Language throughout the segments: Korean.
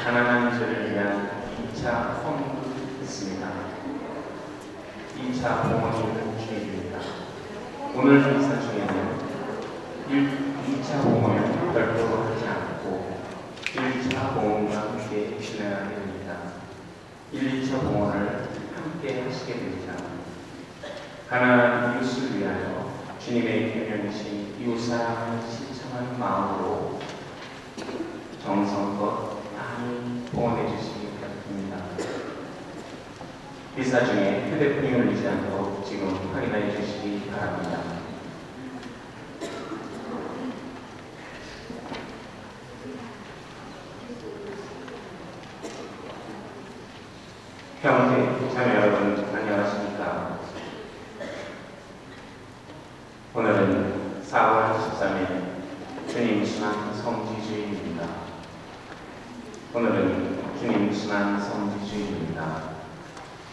가난한 이들을 위한 2차 헌금이 있습니다. 2차 봉헌이 주일입니다. 오늘 미사 중에는 2차 봉헌을 별도로 하지 않고 1차 봉헌과 함께 진행하게 됩니다. 1, 2차 봉헌을 함께 하시게 됩니다. 가난한 이웃을 위하여 주님의 계명이신 이웃사랑을 신청하는 마음으로 정성껏 많이 봉헌해 주시기 바랍니다. 미사 중에 휴대폰이 울리지 않도록 지금 확인해 주시기 바랍니다. 형제, 자매 여러분, 안녕하십니까? 오늘은 4월 13일 주님 순환 성지주일입니다. 오늘은 주님 순환 성지주일입니다.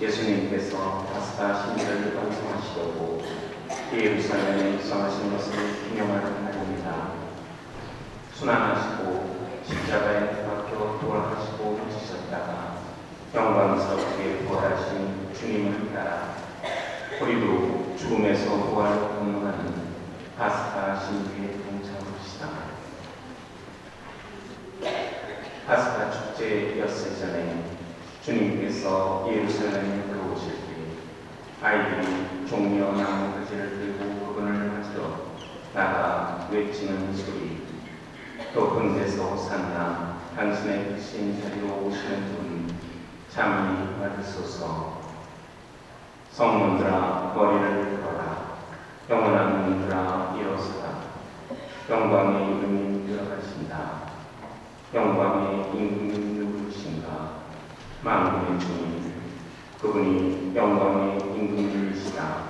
예수님께서 파스카 신절을 완성하시려고 예루살렘에 입성하신 것을 기념하는 날입니다. 순환하시고 십자가에 박혀 돌아가시고 지셨다가 영광스럽게 부활하신 주님을 따라 우리도 죽음에서 부활로 건너가는 파스카 신비에 동참합시다. 파스카 축제 엿새 전에 주님께서 예루살렘에 들어오실 때 아이들이 종려 나무 가지를 들고 그분을 맞으러 나가 외치는 소리, 높은 데서 산나 당신의 크신 자리로 오시는 분 참히 받으소서. 성문들아 머리를 들어라. 영원한 문들아 일어서라. 영광의 임금님 들어가신다. 영광의 임금님 누구신가? 만군의 주님, 그분이 영광의 임금님이시다.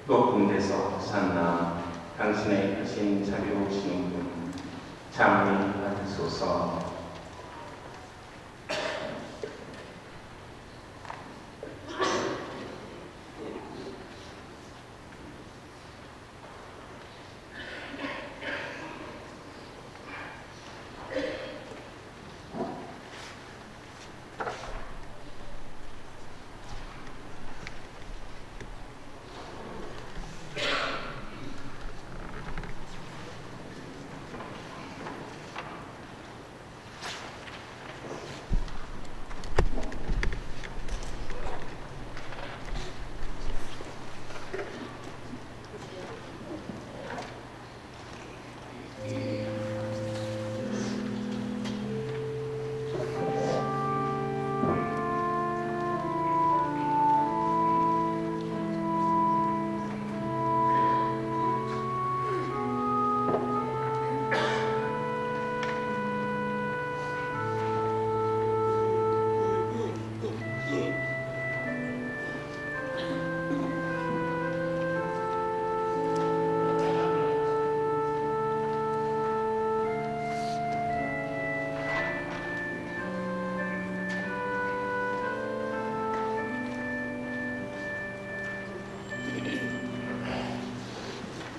높은 데서 산나 당신의 크신 자리로 오시는 분 참히 받으소서.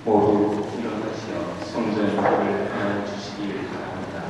모두 일어나시어 성전의 문을 하나 주시기 바랍니다.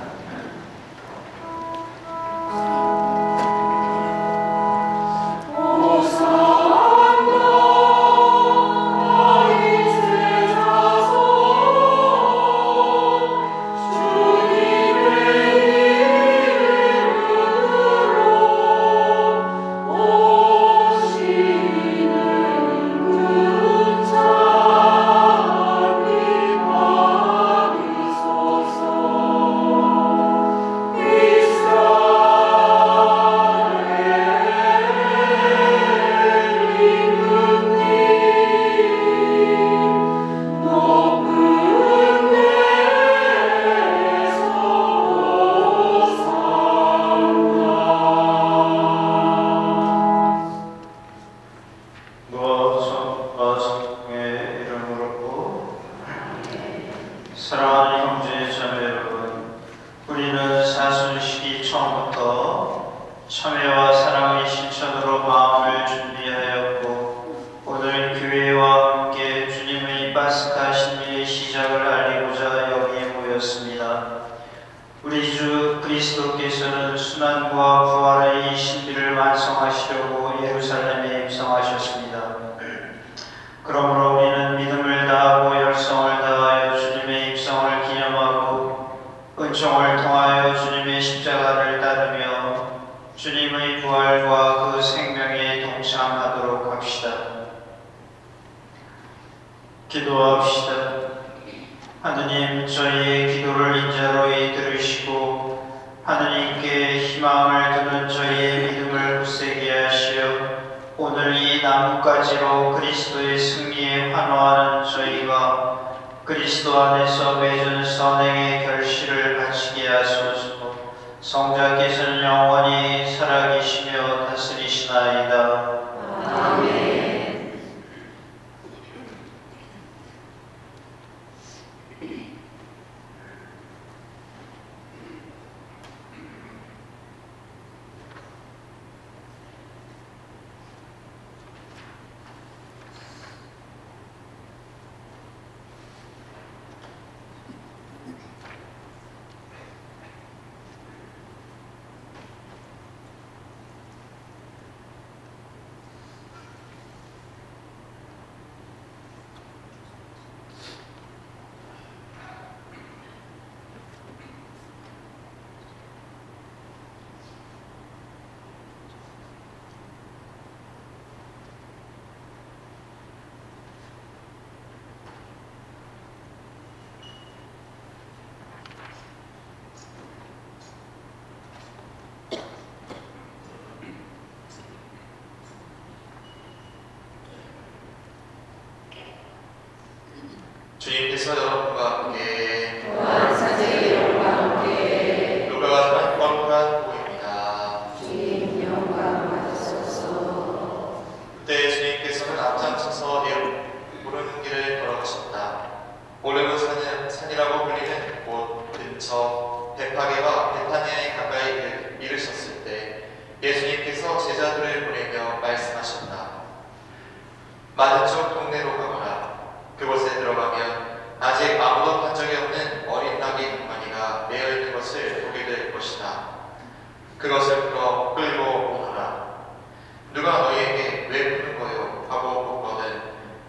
사랑하는 형제 자매 여러분, 우리는 사순식이 처음부터 참회와 사랑의 실천으로 마음을 준비하였고 오늘 교회와 함께 주님의 파스카 신비의 시작을 알리고자 여기에 모였습니다. 우리 주 그리스도께서는 순환과 부활의 이 신비를 완성하시려고 예루살렘에 입성하셨습니다. 그러므로 우리는 믿음을 다하고 열성을 다하여 주님의 입성을 기념하고 은총을 통하여 주님의 십자가를 따르며 주님의 부활과 그 생명에 동참하도록 합시다. 기도합시다. 하느님, 저희의 기도를 인자로이 들으시고 하느님께 희망을 두는 저희의 믿음을 굳세게 하시어 오늘 이 나뭇가지로 그리스도의 승리에 환호하는 저희가 그리스도 안에서 맺은 선행의 결실을 바치게 하소서. 성자께서는 영원히 살아계시며 다스리시나이다. 아멘. 주님께서 여러분과 함께 또한 사제의 영과 함께 누가가 전한 거룩한 복음입니다. 주님 영광 받으소서. 그때 주님께서는 앞장서서 오르는 길을 걸어가셨다. 올레브 산이라고 불리는 곳 근처 베파게와 베타니아에 가까이 이르셨을 때 예수님께서 제자들을 보내며 말씀하셨다. 맞은쪽 동네로 가거라. 그곳에 들어가면 아직 아무도 본 적이 없는 어린 나귀 한 마리가 매어 있는 것을 보게 될 것이다. 그것을 끌고 오너라. 누가 너희에게 왜 부른 거요? 하고 묻거든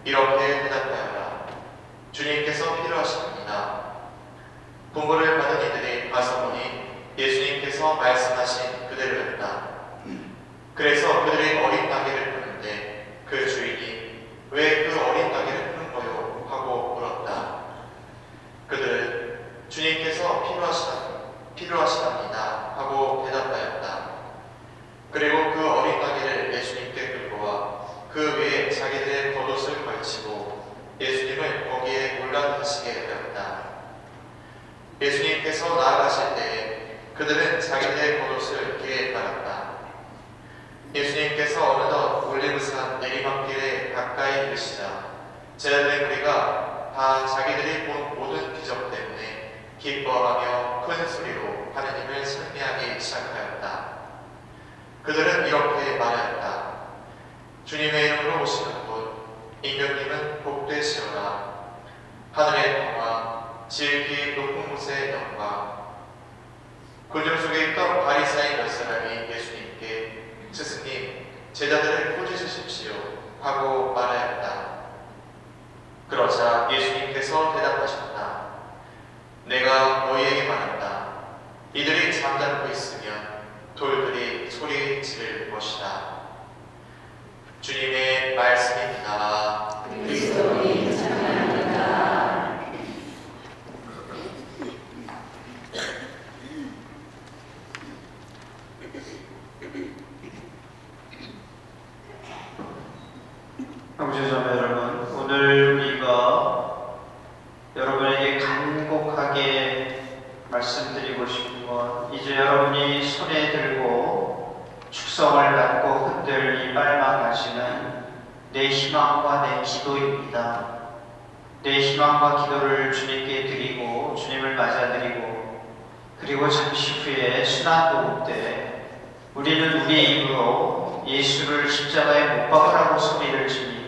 이렇게 대답하여라. 주님께서 필요하십니다. 분부를 받은 이들이 가서 보니 예수님께서 말씀하신 그대로였다. 그래서 그들이 어린 나귀를 부르는데 그 주인이 왜 그 어린 나귀를 부른 거요? 하고 물었다. 그들은 주님께서 필요하시답니다 하고 대답하였다. 그리고 그 어린 나귀를 예수님께 끌고 와 그 위에 자기들의 겉옷을 걸치고 예수님을 거기에 올라타시게 하였다. 예수님께서 나아가실 때에 그들은 자기들의 겉옷을 길에 깔았다. 예수님께서 어느덧 올리브산 내리막길에 가까이 이르시자 제자들의 무리가 다 자기들이 본 모든 기적 때문에 기뻐하며 큰 소리로 하느님을 찬미하기 시작하였다. 그들은 이렇게 말하였다. 주님의 이름으로 오시는 분 임금님은 복되시오라. 하늘의 평화 지극히 높은 곳의 영광. 굴중 속에 있던 바리사인 몇 사람이 예수님께 스승님, 제자들을 꾸짖으십시오 하고 말하였다. 그러자 예수님께서 대답하셨다. 내가 너희에게 말한다. 이들이 잠자고 있으면 돌들이 소리 지를 것이다. 주님의 말씀입니다. 그리스도님 찬양합니다. 형제자매 여러분, 오늘 우리가 여러분에게 간곡하게 말씀드리고 싶은 건 이제 여러분이 손에 들고 축성을 갖고 흔들리 빨망하시는 내 희망과 내 기도입니다. 내 희망과 기도를 주님께 드리고 주님을 맞아드리고 그리고 잠시 후에 순환도국 때 우리는 우리의 입으로 예수를 십자가에 못 박으라고 소리를 지니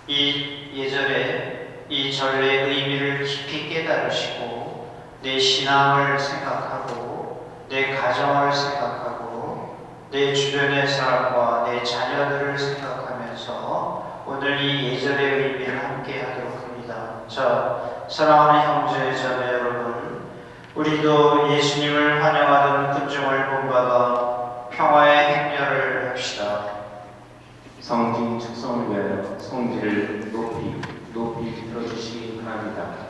이 예절에 이 절의 의미를 깊이 깨달으시고 내 신앙을 생각하고 내 가정을 생각하고 내 주변의 사람과 내 자녀들을 생각하면서 오늘 이 예절의 의미를 함께 하도록 합니다. 자, 사랑하는 형제 자매 여러분, 우리도 예수님을 환영하던 군중을 본받아 평화의 행렬을 합시다. 성지 축성을 위하여 성지를 높이 들어주시기 바랍니다.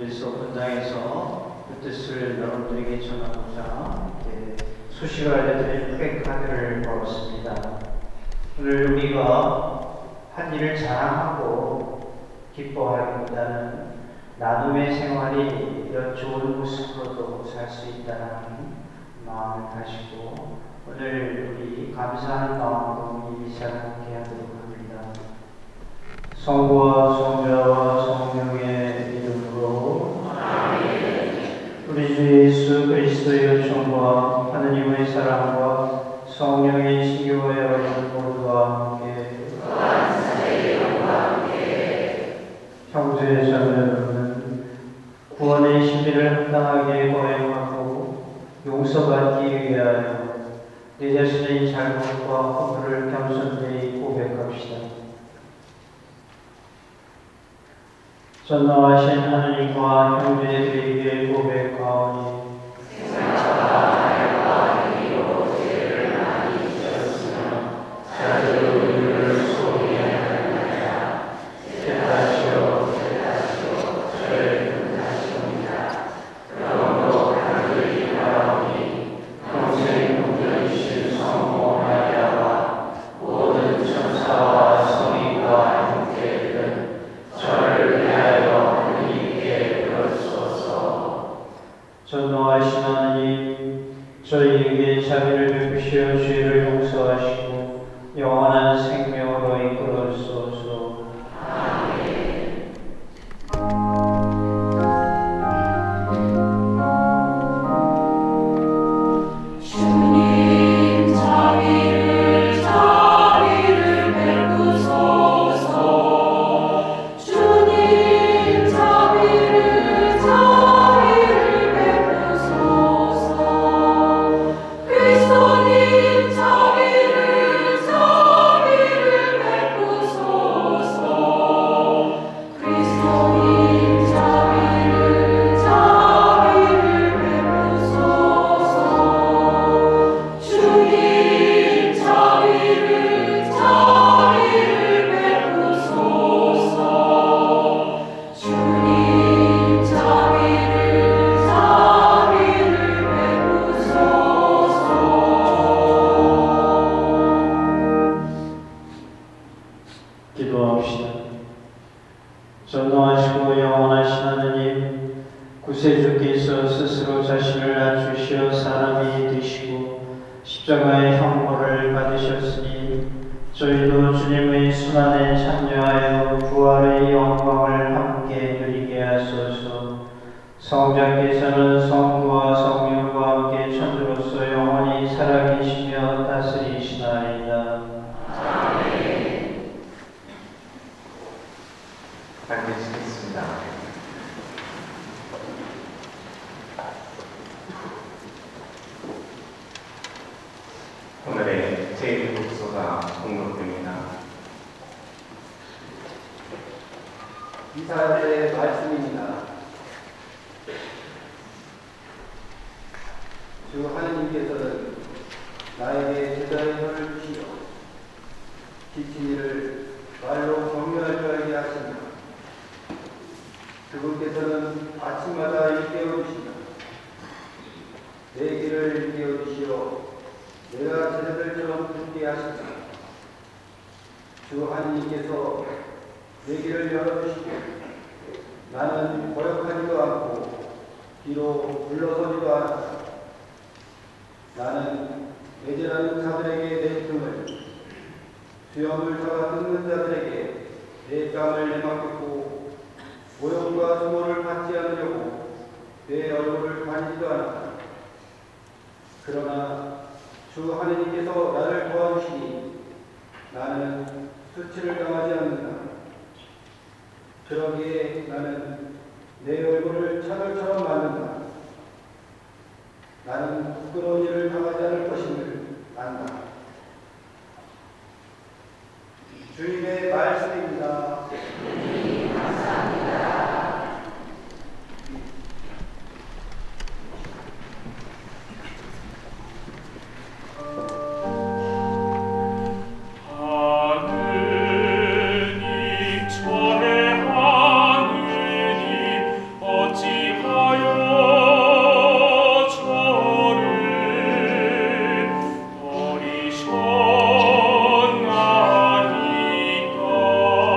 그래서 본당에서 그 뜻을 여러분들에게 전하고자 수시로 알려드린 플래카드를 걸었습니다. 오늘 우리가 한 일을 자랑하고 기뻐하기보다는 나눔의 생활이 이런 좋은 모습으로도 살 수 있다는 마음을 가지고 오늘 우리 감사하는 마음으로 이 미사를 함께 하도록 합니다. 성부와 성자와 성령의 이름으로 아멘. 우리 주 예수 그리스도의 요청과 하느님의 사랑과 성령의 신교의 여러분 모두와 함께 형제 자매 여러분, 구원의 신비를 합당하게 거행하고 용서받기 위하여 내 자신의 잘못과 허물을 겸손히 고백합시다. 전능하신 하느님과 형제들에게 고백하오니 전능하신 하나님, 저희에게 자비를 베푸시어 죄를 용서하시고 영원한 생명으로 이끌어 주소서. 아멘. 주님 자비를 베푸소서. 주님 자비를 그리스도님 자비를 베푸소서. 그리스도님 자비를 베푸소서. 주님 자비를 베푸소서. 주님 자비를 베푸소서. 기도합시다. 전능하시고 영원하신 하느님, 구세주께서 스스로 자신을 낮추시어 사람이 되시고 십자가의 형벌을 받으셨으니 저희도 주님의 순환에 참여하여 부활의 영광을 함께 누리게 하소서. 성자께서는 성부와 성령과 함께 천주로서 영원히 살아계시며 다스리시나이다. 말씀드리겠습니다. 오늘의 제1독서가 공독됩니다. 이사야의 말씀입니다. 주 하느님께서는 나에게 제자의 혀를 주시어 지친 이를 말로 격려할 줄 알게 하십니다. 그분께서는 아침마다 일깨워 주시며 내 길을 일깨워 주시어 내가 제자들처럼 듣게 하십니다. 주 하느님께서 내 길을 열어주시고 나는 거역하지도 않고 뒤로 물러서지도 않았다. 나는 애절하는 자들에게 내 등을, 수염을 잡아 뜯는 자들에게 내 뺨을 내맡겼고 모욕과 수모를 받지 않으려고 내 얼굴을 가리지도 않았다. 그러나 주 하느님께서 나를 도와주시니 나는 수치를 당하지 않는다. 그러기에 나는 내 얼굴을 차돌처럼 만든다. 나는 부끄러운 일을 당하지 않을 것임을 안다. 주님의 말씀입니다. 감사합니다. 하느님 저의 하느님 어찌하여 저를 버리셨나이까.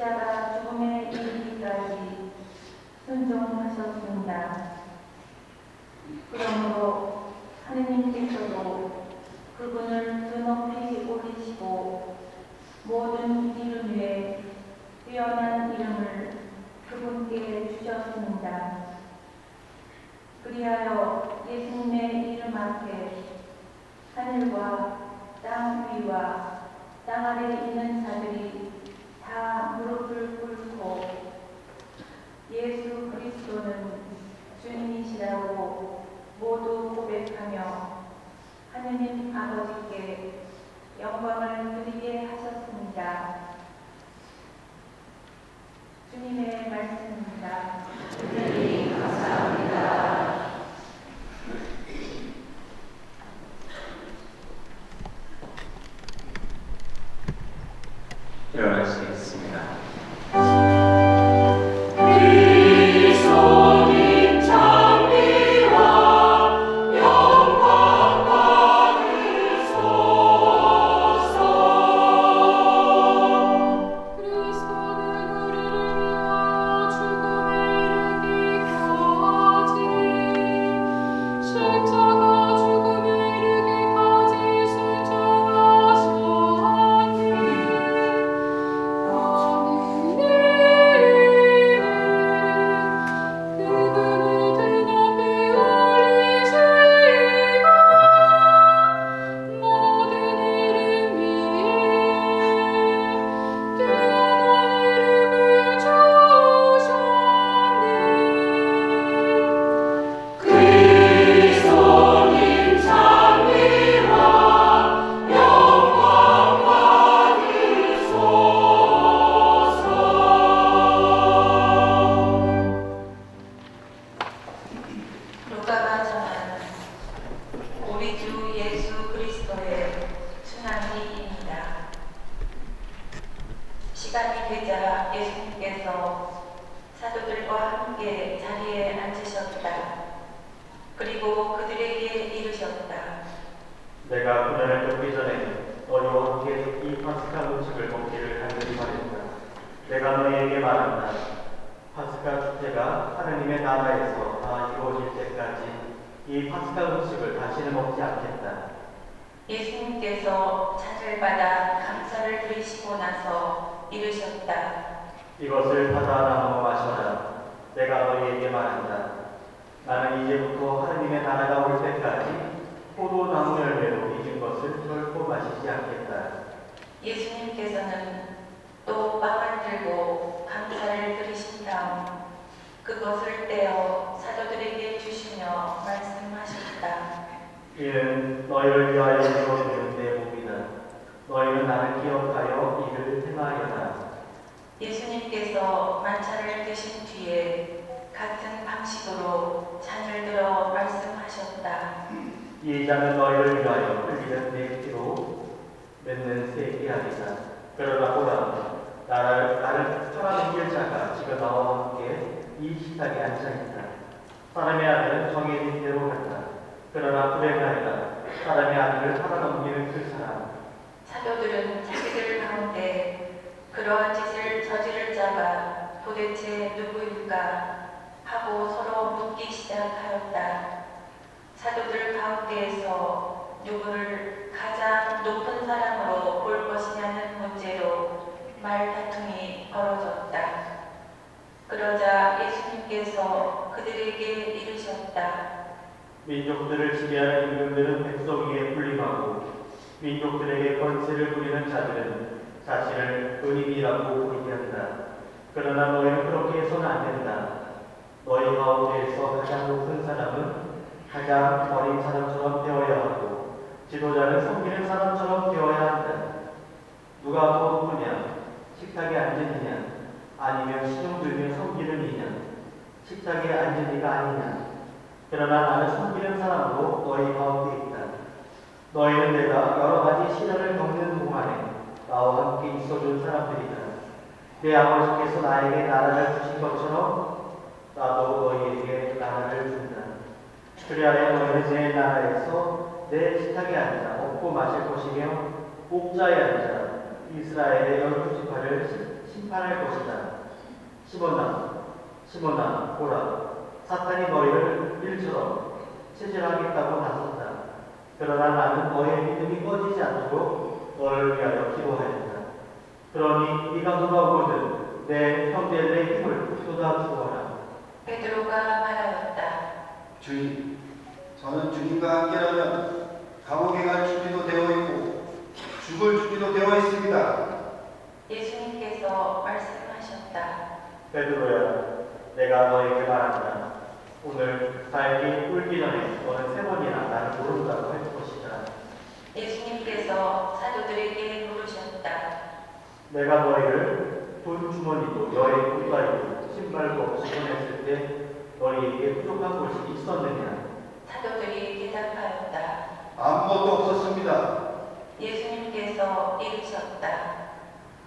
십자가 죽음에 이르기까지 순종하셨습니다. 그러므로 하느님께서도 그분을 더 높이 올리시고 모든 이름 위에 뛰어난 이름을 그분께 주셨습니다. 그리하여 예수님의 이름 앞에 하늘과 땅 위와 땅 아래 있는 자들이 다 무릎을 꿇고 예수 그리스도는 주님이시라고 모두 고백하며 하느님 아버지께 영광을 드리게 하셨습니다. 주님의 말씀입니다. 주님 감사합니다. 일어나시겠습니다. 그리스도님 장미와 영광 받으소서. 그리스도는 우리를 위하여 죽음에 이르기까지 십자가 죽음에 이르기까지 순종하셨니. 그리스도님 장미와 영광 받으소서. 누가가 전하는 우리 주 예수 그리스도의 순환기입니다. 시간이 되자 예수님께서 사도들과 함께 자리에 앉으셨다. 그리고 그들에게 이르셨다. 내가 고난을 겪기 전에 너희와 함께 이 파스카 음식을 먹기를 간절히 바랬다. 내가 너희에게 말한다. 파스카 축제가 하느님의 나라에서 다 이루어질 때까지 이 파스카 음식을 다시는 먹지 않겠다. 예수님께서 잔을 받아 감사를 드리시고 나서 이르셨다. 이것을 받아 나누어 마셔라. 내가 너희에게 말한다. 나는 이제부터 하느님의 나라가 올 때까지 포도나무 열매로 빚은 것을 결코 마시지 않겠다. 예수님께서는 또 빵을 들고 감사를 드리신 다음 그것을 떼어 사도들에게 주시며 말씀하셨다. 이는 너희를 위하여 이루어지는 내 몸이다. 너희는 나를 기억하여 이를 행하여라. 예수님께서 만찬을 드신 뒤에 같은 방식으로 잔을 들어 말씀하셨다. 이 잔은 너희를 위하여 흘리는 내 피로 맺는 새 계약이다. 그러나 보라, 나를 떠나넘길 자가 지금 나와 함께 이 식탁에 앉아있다. 사람의 아들은 정해진 대로 간다. 그러나 불행하리라. 사람의 아들을 팔아넘기는 그 사람. 사도들은 자기들 가운데 그러한 짓을 저지를 자가 도대체 누구일까 하고 서로 묻기 시작하였다. 사도들 가운데에서 누구를 가장 높은 사람으로 볼 것이냐는 문제로 말다툼이 벌어졌다. 그러자 예수님께서 그들에게 이르셨다. 민족들을 지배하는 임금들은 백성 위에 군림하고 민족들에게 권세를 부리는 자들은 자신을 은인이라고 부르게 한다. 그러나 너희는 그렇게 해서는 안 된다. 너희 가운데에서 가장 높은 사람은 가장 어린 사람처럼 되어야 하고 지도자는 섬기는 사람처럼 되어야 한다. 누가 더 높으냐? 식탁에 앉으느냐? 아니면 시중 들며 섬기는 이냐? 식탁에 앉은 이가 아니냐? 그러나 나는 섬기는 사람으로 너희 가운데 있다. 너희는 내가 여러 가지 시련을 겪는 동안에 나와 함께 있어준 사람들이다. 내 아버지께서 나에게 나라를 주신 것처럼 나도 너희에게 나라를 준다. 그리하여 너희는 내 나라에서 내 식탁에 앉아 먹고 마실 것이며 목자에 앉아 이스라엘의 12지파를 심판할 것이다. 시몬아, 보라, 사탄이 너희를 일처럼 체질하겠다고 나섰다. 그러나 나는 너의 믿음이 꺼지지 않도록 너를 위하여 기도하였다. 그러니 네가 돌아오거든 내 형제들의 힘을 쏟아주어라. 베드로가 말하였다. 주님, 저는 주님과 함께라면 감옥에 갈 준비도 되어 있고 죽을 준비도 되어 있습니다. 예수님께서 말씀하셨다. 베드로야, 내가 너에게 말한다. 오늘 달기 꿀기 전에 너는 3번이나 나를 모른다고 할 것이다. 예수님께서 사도들에게 물으셨다. 내가 너희를 돈 주머니도 여행 꿀다리도 신발도 없이 보냈을 때 너희에게 부족한 것이 있었느냐? 사도들이 대답하였다. 아무것도 없었습니다. 예수님께서 이르셨다.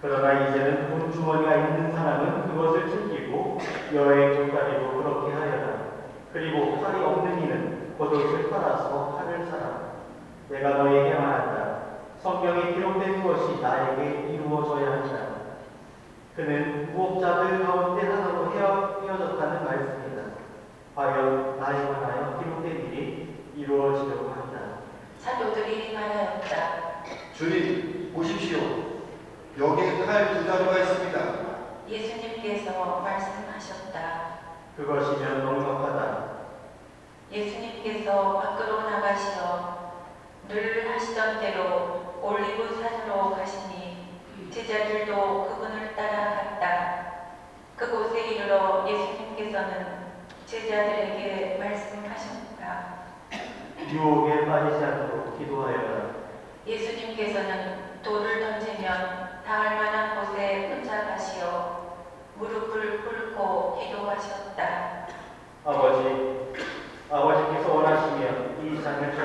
그러나 이제는 돈 주머니가 있는 사람은 그것을 챙기고 여행 꿀다리도 그렇게 하여라. 그리고 칼이 없는 이는 겉옷을 팔아서 칼을 사라. 내가 너희에게 말한다. 성경에 기록된 것이 나에게 이루어져야 한다. 그는 무법자들 가운데 하나로 헤어졌다는 말씀이다. 과연 나에 관하여 기록된 일이 이루어지려고 한다. 사도들이 말하였다. 주님, 보십시오. 여기에 칼 2자루가 있습니다. 예수님께서 말씀하셨다. 그것이면 넉넉하다. 예수님께서 밖으로 나가시어 늘 하시던 대로 올리브 산으로 가시니 제자들도 그분을 따라갔다. 그곳에 이르러 예수님께서는 제자들에게 말씀하셨다. 유혹에 빠지지 않도록 기도하여라. 예수님께서는 돌을 던지면 닿을 만한 곳에 혼자 가시어 무릎을 꿇고 기도하셨다. 아버지께서 원하시면 이 잔을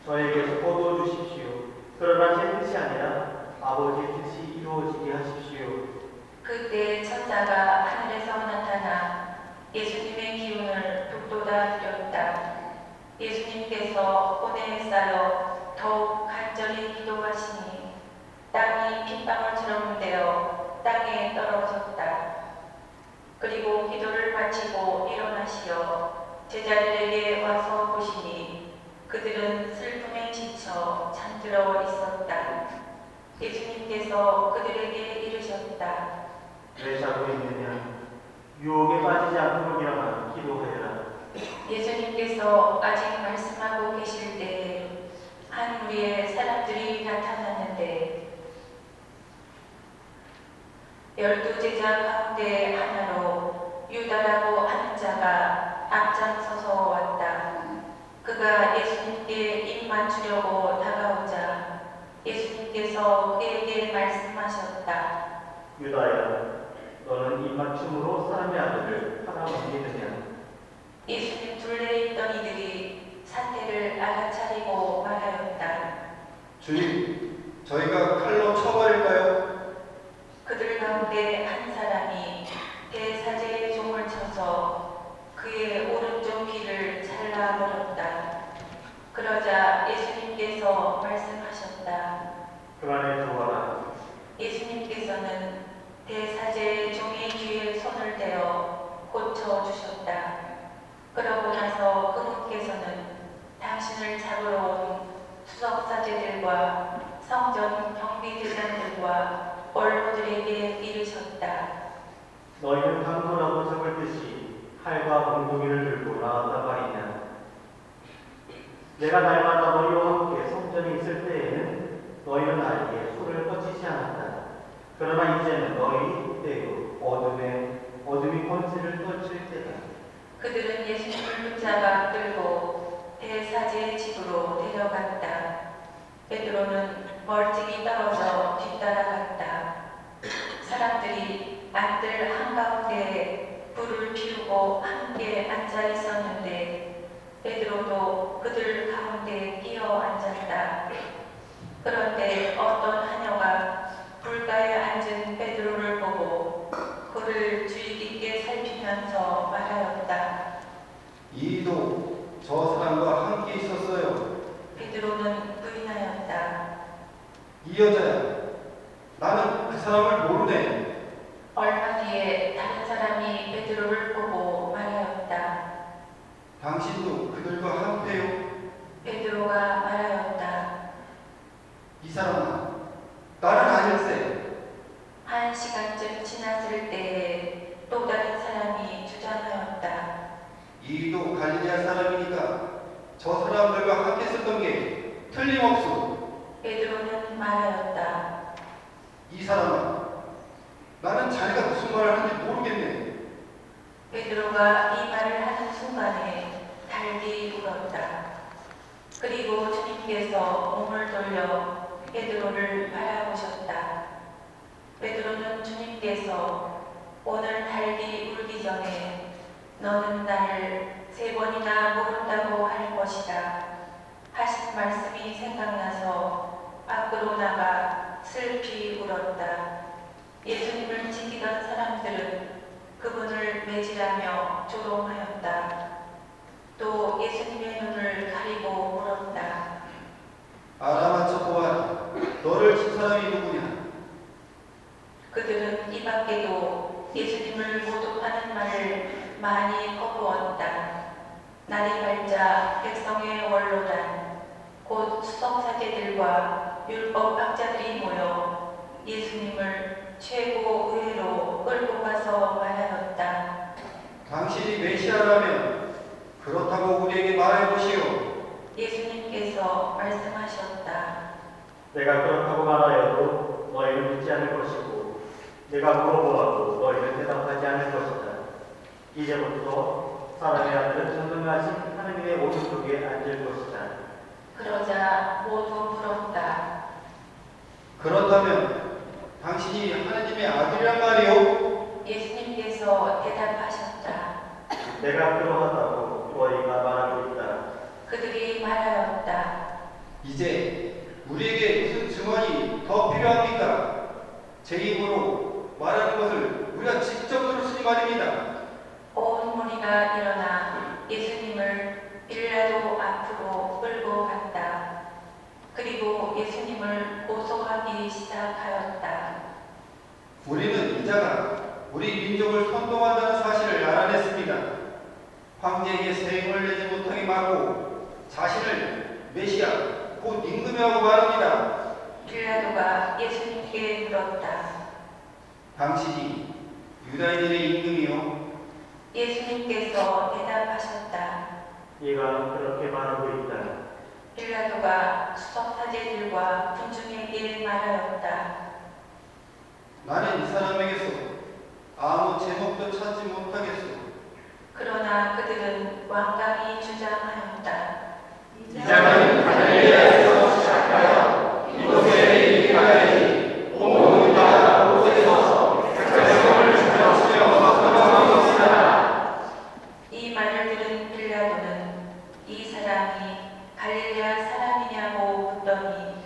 저에게서 거두어 주십시오. 그러나 제 뜻이 아니라 아버지의 뜻이 이루어지게 하십시오. 그때 천사가 하늘에서 나타나 예수님의 기운을 북돋아 드렸다. 예수님께서 고뇌에 쌓여 더욱 간절히 기도하시니 땅이 핏방울처럼 되어 땅에 떨어졌다. 그리고 기도를 마치고 일어나시어 제자들에게 와서 보시니 그들은 슬픔에 지쳐 잠들어 있었다. 예수님께서 그들에게 이르셨다. 왜 자고 있느냐? 유혹에 빠지지 않도록 일어나 기도하여라. 예수님께서 아직 말씀하고 계실 때에 한 무리의 사람들이 나타났는데 12 제자 가운데 하나로 유다라고 하는 자가 앞장서서 왔다. 그가 예수님께 입 맞추려고 다가오자 예수님께서 그에게 말씀하셨다. 유다야, 너는 입맞춤으로 사람의 아들을 하나 옮기느냐? 예수님 둘레에 있던 이들이 사태를 알아차리고 말하였다. 주님, 저희가 칼로 쳐버릴까요? 그들 가운데 한 사람이 대사제의 종을 쳐서 그의 오른쪽 귀를 잘라버렸다. 그러자 예수님께서 말씀하셨다. 그만에 들어와라. 예수님께서는 대사제의 종의 귀에 손을 대어 고쳐주셨다. 그러고 나서 그분께서는 당신을 잡으러 온 수석사제들과 성전 경비대장들과 원로들에게 이르셨다. 너희는 강도라고 잡을 듯이 칼과 몽둥이를 들고 나왔단 말이냐? 내가 날마다 너희와 함께 성전에 있을 때에는 너희는 나에게 손을 뻗치지 않았다. 그러나 이제는 너희 때요 어둠이 권세를 떨칠 때다. 그들은 예수님을 붙잡아 끌고 대사제의 집으로 데려갔다. 베드로는 멀찍이 떨어져 뒤따라갔다. 사람들이 안들 한가운데 불을 피우고 함께 앉아 있었는데 베드로도 그들 가운데 끼어 앉았다. 그런데 어떤 하녀가 불가에 앉은 베드로를 보고 그를 주의 깊게 살피면서 말하였다. 이도 저 사람과 함께 있었어요. 베드로는 부인하였다. 이 여자야, 나는 그 사람을 모르네. 우리도 갈릴리아 사람이니까 저 사람들과 함께 있었던 게 틀림없소. 베드로는 말하였다. 이 사람아, 나는 자네가 무슨 말을 하는지 모르겠네. 베드로가 이 말을 하는 순간에 달기 울었다. 그리고 주님께서 몸을 돌려 베드로를 바라보셨다. 베드로는 주님께서 오늘 달기 울기 전에 너는 나를 3번이나 모른다고 할 것이다 하신 말씀이 생각나서 밖으로 나가 슬피 울었다. 예수님을 지키던 사람들은 그분을 매질하며 조롱하였다. 또 예수님의 눈을 가리고 물었다. 알아맞혀 보아라. 너를 친 사람이 누구냐? 그들은 이 밖에도 예수님을 모독하는 말을 많이 거부었다. 날이 밝자 백성의 원로단, 곧 수석사제들과 율법학자들이 모여 예수님을 최고 의회로 끌고 가서 말하였다. 당신이 메시아라면 그렇다고 우리에게 말해보시오. 예수님께서 말씀하셨다. 내가 그렇다고 말하여도 너희는 듣지 않을 것이고 내가 물어보아도 너희는 대답하지 않을 것이다. 이제부터 사람의 아들은 전능하신 하느님의 오른쪽에 앉을 것이다. 그러자 모두 물었다. 그렇다면 당신이 하나님의 아들이란 말이오? 예수님께서 대답하셨다. 내가 그러하다고 너희가 말하고 있다. 그들이 말하였다. 이제 우리에게 무슨 증언이 더 필요합니까? 제 입으로 말하는 것을 우리가 직접 들을 수 있는 말입니다. 온 무리가 일어나 예수님을 빌라도 앞으로 끌고 갔다. 그리고 예수님을 고소하기 시작하였다. 우리는 이자가 우리 민족을 선동한다는 사실을 알아냈습니다. 황제에게 세임을 내지 못하게 막고 자신을 메시아, 곧 임금이라고 말합니다. 빌라도가 예수님께 물었다. 당신이 유다인들의 임금이요? 예수님께서 대답하셨다. 얘가 그렇게 말하고 있다. 빌라도가 수석사제들과 군중에게 말하였다. 나는 이 사람에게서 아무 제목도 찾지 못하겠소. 그러나 그들은 완강히 주장하였다. 이자는 갈릴리아에서 시작하여 이곳에 이르기까지 온 유다 곳곳에서 백성을 죽여 선동한 것이다. 이 말을 들은 빌라도는 이 사람이 갈릴리아 사람이냐고 묻더니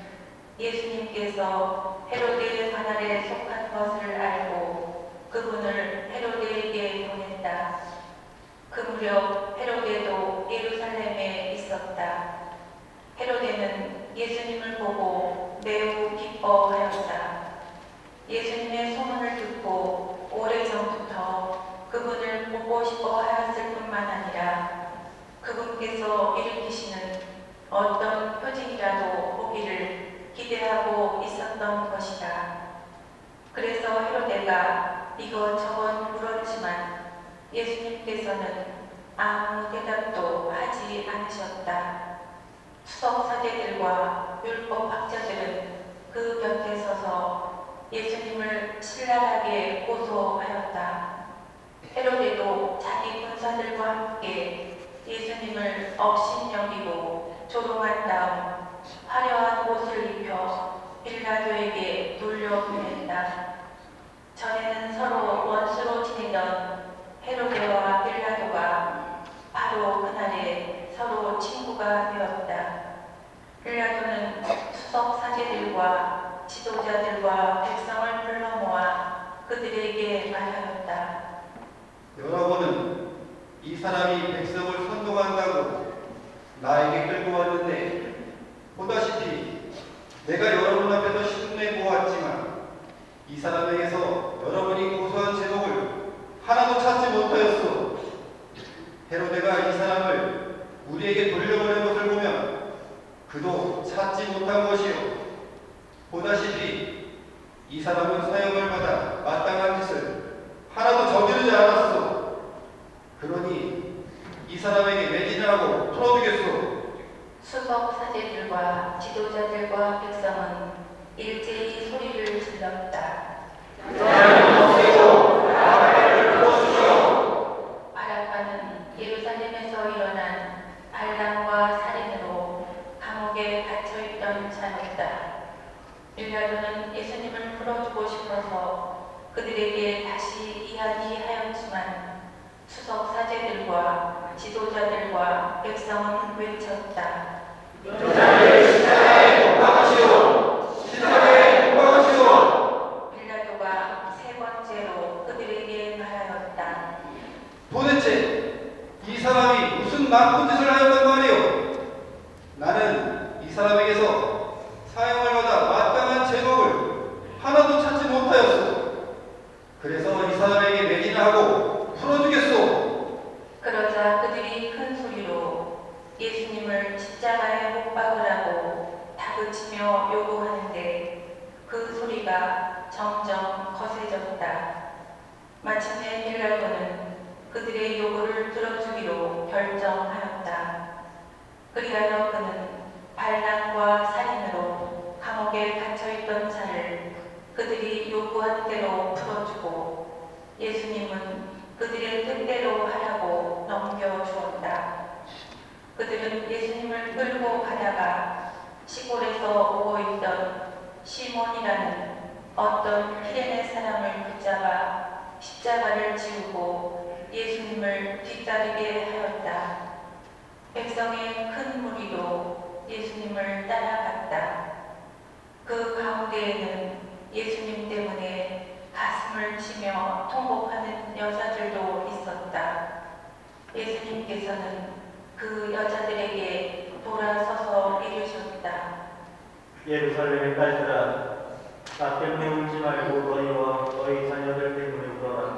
예수님께서 헤로데 관할에 속한 것을 알고 그분을 헤로데에게 보냈다. 그 무렵 헤로데도 예루살렘에 있었다. 헤로데는 예수님을 보고 매우 기뻐하였다. 예수님의 소문을 듣고 오래전부터 그분을 보고 싶어 하였을 뿐만 아니라 그분께서 일으키시는 어떤 표징이라도 보기를 기대하고 있었던 것이다. 그래서 헤로데가 이것저것 물었지만 예수님께서는 아무 대답도 하지 않으셨다. 수석사제들과 율법학자들은 그 곁에 서서 예수님을 신랄하게 고소하였다. 헤로데도 자기 군사들과 함께 예수님을 업신여기고 조롱한 다음 화려한 옷을 입혀 빌라도에게 돌려보냈다. 전에는 서로 원수로 지내던 헤로데와 빌라도가 바로 그날에 서로 친구가 되었다. 빌라도는 수석 사제들과 지도자들과 백성을 불러 모아 그들에게 말하였다. 여러분은 이 사람이 백성을 선동한다고 나에게 끌고 왔는데 보다시피 내가 여러분 앞에서 시중내 보았지만 이 사람에게서 여러분이 고소한 제목을 하나도 찾지 못하였소. 헤로데가 이 사람을 우리에게 돌려보낸 것을 보면 그도 찾지 못한 것이요. 보다시피 이 사람은 사형을 받아 마땅한 짓을 하나도 저지르지 않았소. 그러니 이 사람에게 매진을 하고 풀어주겠소. 수석 사제들과 지도자들과 백성은 일제히 소리를 질렀다. 바라파는 예루살렘에서 일어난 반란과 살인으로 감옥에 갇혀있던 자였다. 빌라도는 예수님을 풀어주고 싶어서 그들에게 다시 이야기하였지만 수석 사제들과 지도자들과 백성은 외쳤다. 빌라도가 세 번째로 그들에게 말하였다. 도대체 이 사람이 무슨 나쁜 짓을 하였단 말이오? 나는 이 사람에게서 사형을 받아 마땅한 제목을 하나도 찾지 못하였소. 그래서 이 사람에게 매진을 하고 풀어주겠소. 그러자 그들이 큰 소리로 예수님을 십자가에 못 박으라고 다그치며 요구하는데 그 소리가 점점 거세졌다. 마침내 빌라도는 그들의 요구를 들어주기로 결정하였다. 그리하여 그는 반란과 살인으로 감옥에 갇혀있던 자를 그들이 요구한 대로 풀어주고 예수님은 그들의 뜻대로 하라고 넘겨주었다. 그들은 예수님을 끌고 가다가 시골에서 오고 있던 시몬이라는 어떤 키레네 사람을 붙잡아 십자가를 지우고 예수님을 뒤따르게 하였다. 백성의 큰 무리도 예수님을 따라갔다. 그 가운데에는 예수님 때문에 가슴을 치며 통곡하는 여자들도 있었다. 예수님께서는 그 여자들에게 돌아서서 이르셨다. 예루살렘의 딸들아, 나 때문에 울지 말고 너희와 너희 자녀들 때문에 울어라.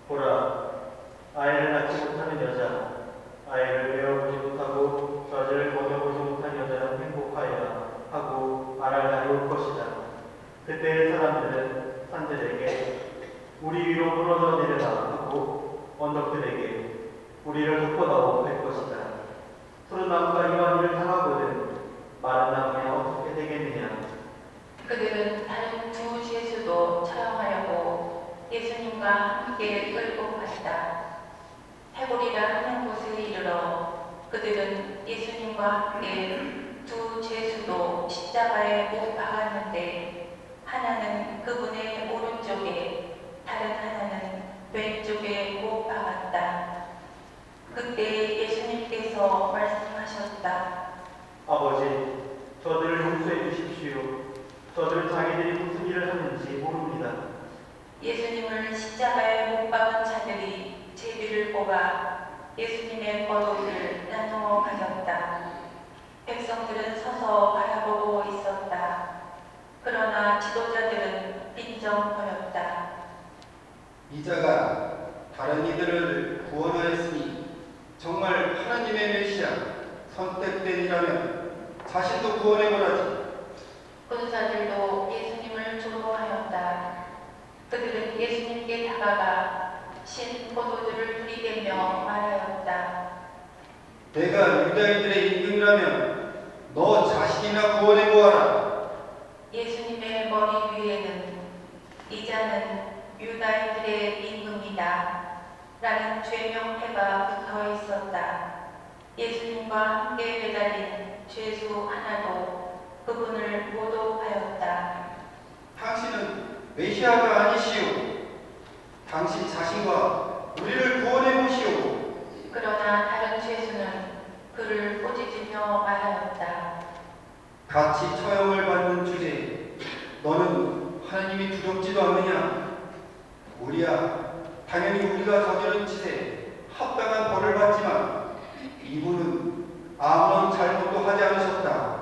보라, 아이를 낳지 못하는 여자, 아이를 배워보지 못하고 젖을 먹여보지 못한 여자는 행복하여라 하고 말할 날이 올 것이다. 그때 사람들은 산들에게 우리 위로 무너져 내려라 하고 언덕들에게 우리를 덮어다오 할 것이다. 푸른 나무가 이런 일을 당하거든 마른 나무야 어떻게 되겠느냐. 그들은 다른 두 죄수도 처형하려고 예수님과 함께 끌고 갔다. 해골이라 하는 곳에 이르러 그들은 예수님과 함께 두 죄수도 십자가에 못 박았는데 하나는 그분의 오른쪽에 다른 하나는 왼쪽에 못 박았다. 그때 예수님께서 말씀하셨다. 아버지, 저들을 용서해 주십시오. 저들 자기들이 무슨 일을 하는지 모릅니다. 예수님을 십자가에 못 박은 자들이 제비를 뽑아 예수님의 겉옷을 나누어 가졌다. 백성들은 서서 바라보고 있었다. 그러나 지도자들은 빈정거렸다. 이 자가 다른 이들을 구원하였으니 정말 하나님의 메시아 선택된 이라면 자신도 구원해보라지. 군사들도 예수님을 조롱하였다. 그들은 예수님께 다가가 신 포도주를 들이대며 말하였다. 내가 유다인들의 임금이라면 너 자신이나 구원해보아라. 예수님의 머리 위에는 이자는 유다인들의 임금이다 라는 죄명패가 붙어 있었다. 예수님과 함께 매달린 죄수 하나도 그분을 모독하였다. 당신은 메시아가 아니시오. 당신 자신과 우리를 구원해보시오. 그러나 다른 죄수는 그를 꼬집으며 말하였다. 같이 처형을 받는 주제에 너는 하나님이 두렵지도 않느냐? 우리야 당연히 우리가 저지른 짓에 합당한 벌을 받지만 이분은 아무런 잘못도 하지 않으셨다.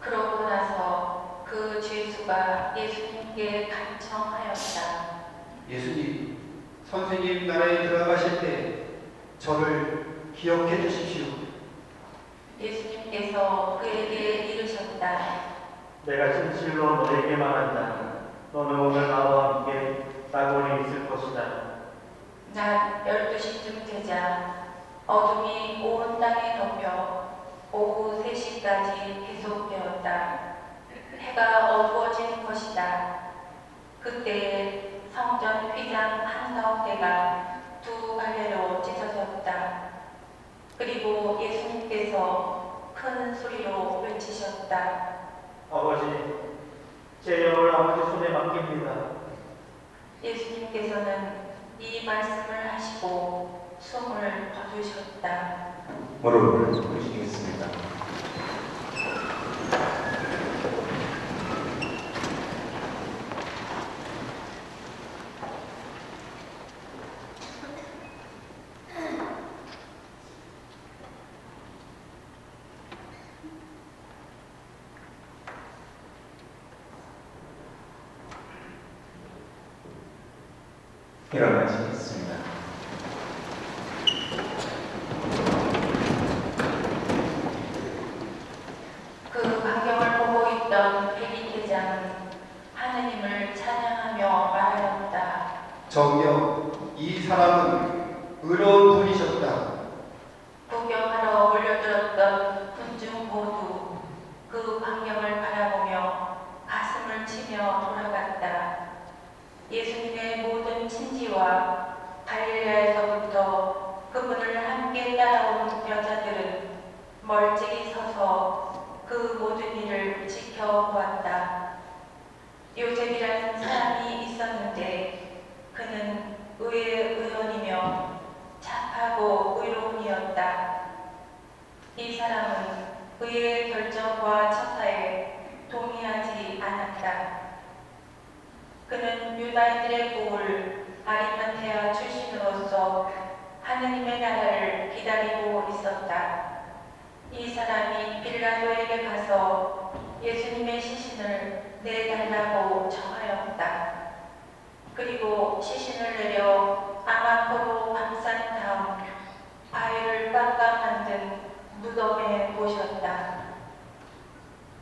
그러고 나서 그 죄수가 예수님께 간청하였다. 예수님, 선생님 나라에 들어가실 때 저를 기억해 주십시오. 예수님께서 그에게 이르셨다. 내가 진실로 너에게 말한다. 너는 오늘 나와 함께 낙원에 있을 것이다. 낮 12시쯤 되자 어둠이 온 땅에 덮여 오후 3시까지 계속되었다. 해가 어두워진 것이다. 그때에 성전 휘장 한가운데가 두 갈래로 찢어졌다. 그리고 예수님께서 큰 소리로 외치셨다. 아버지, 제 영을 아버지 손에 맡깁니다. 예수님께서는 이 말씀을 하시고 숨을 거두셨다. 무릎을 꿇으시겠습니다. 일어나시겠습니다. 그 광경을 보고 있던 베리대장은 하느님을 찬양하며 말하였다. 저기요, 이 사람은 의로운 분이셨다. 구경하러 몰려들었던 군중 모두 그 광경을 바라보며 가슴을 치며 돌아갔다. 예수님의 모든 친지와 갈릴레아에서부터 그분을 함께 따라온 여자들은 멀찍이 서서 그 모든 일을 지켜보았다. 요셉이라는 사람이 있었는데 그는 의의 의원이며 착하고 의로움이었다. 이 사람은 의의 결정과 처사에 동의하지 않았다. 그는 유다인들의 부울 아리마테아 출신으로서 하느님의 나라를 기다리고 있었다. 이 사람이 빌라도에게 가서 예수님의 시신을 내달라고 청하였다. 그리고 시신을 내려 아마포로 감싼 다음 바위를 깎아 만든 무덤에 모셨다.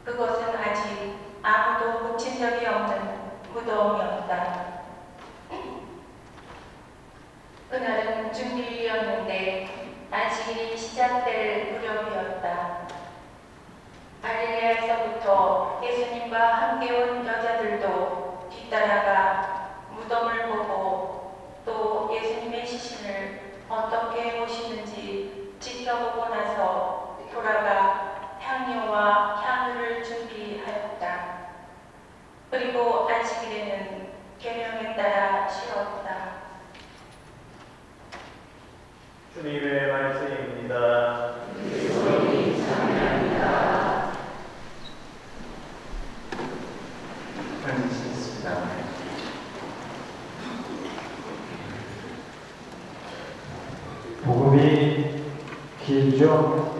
그것은 아직 아무도 묻힌 적이 없는 무덤이었다. 그날은 중일이었는데 안식일이 시작될 무렵이었다. 갈릴레아에서부터 예수님과 함께 온 여자들도 뒤따라가 무덤을 보고 또 예수님의 시신을 어떻게 모시는지 지켜보고 나서 돌아가 향료와 향유를 준비하였다. 그리고 안식일에는 계명에 따라 쉬었다. 주님의 말씀입니다. 앉으시겠습니다. 복음이 길죠.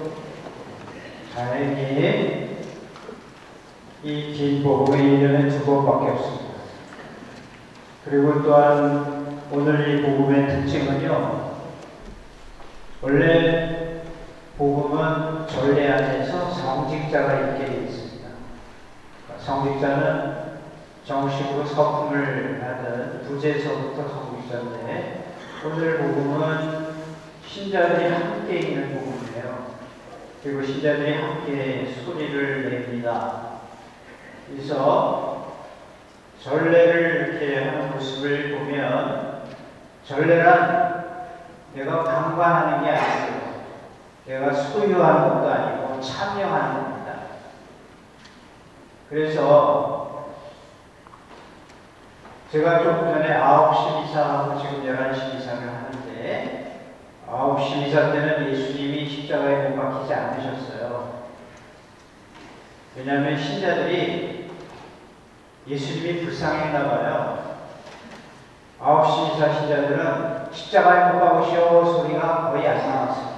다행히 이 긴 복음의 이전에 두 번밖에 없습니다. 그리고 또한 오늘 이 복음의 특징은요, 원래 복음은 전례 안에서 성직자가 있게 되어 있습니다. 성직자는 정식으로 서품을 받은 부제서부터 성직자인데, 오늘 복음은 신자들이 함께 있는 복음이에요. 그리고 신자들이 함께 소리를 냅니다. 그래서 전례를 이렇게 하는 모습을 보면, 전례란 내가 방관하는 게 아니고 내가 소유하는 것도 아니고 참여하는 겁니다. 그래서 제가 조금 전에 9시 미사하고 지금 11시 미사를 하는데, 9시 미사 때는 예수님이 십자가에 못 박히지 않으셨어요. 왜냐하면 신자들이 예수님이 불쌍했나 봐요. 9시 미사 신자들은 십자가에 못 박으시오 소리가 거의 안 나왔어요.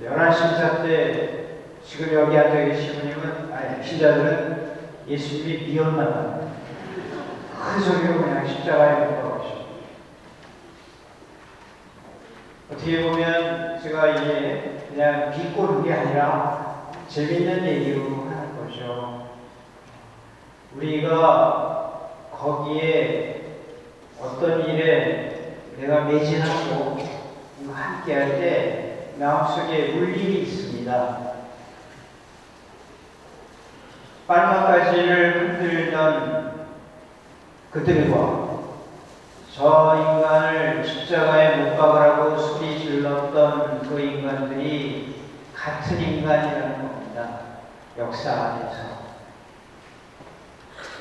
11시 미사 때 지금 여기 앉아 계신 분님은, 신자들은 예수님이 미웠나 봐요. 큰 소리로 그냥 십자가에 못 박으시오. 어떻게 보면 제가 이게 그냥 비꼬는 게 아니라 재밌는 얘기로 하는 거죠. 우리가 거기에 어떤 일에 내가 매진하고 함께할 때 마음속에 울림이 있습니다. 빨막가지를 흔들던 그들과 저 인간을 십자가에 못 박으라고 소리 질렀던 그 인간들이 같은 인간이라는 겁니다. 역사 안에서.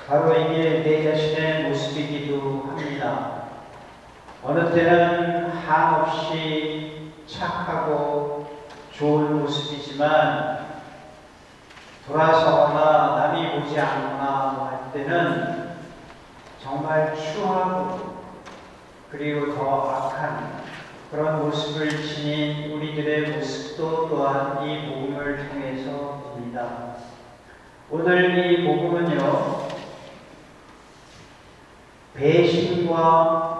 바로 이게 내 자신의 모습이기도 합니다. 어느 때는 한없이 착하고 좋은 모습이지만 돌아서거나 남이 보지 않거나 할 때는 정말 추하고 그리고 더 악한 그런 모습을 지닌 우리들의 모습도 또한 이 복음을 통해서 봅니다. 오늘 이 복음은요, 배신과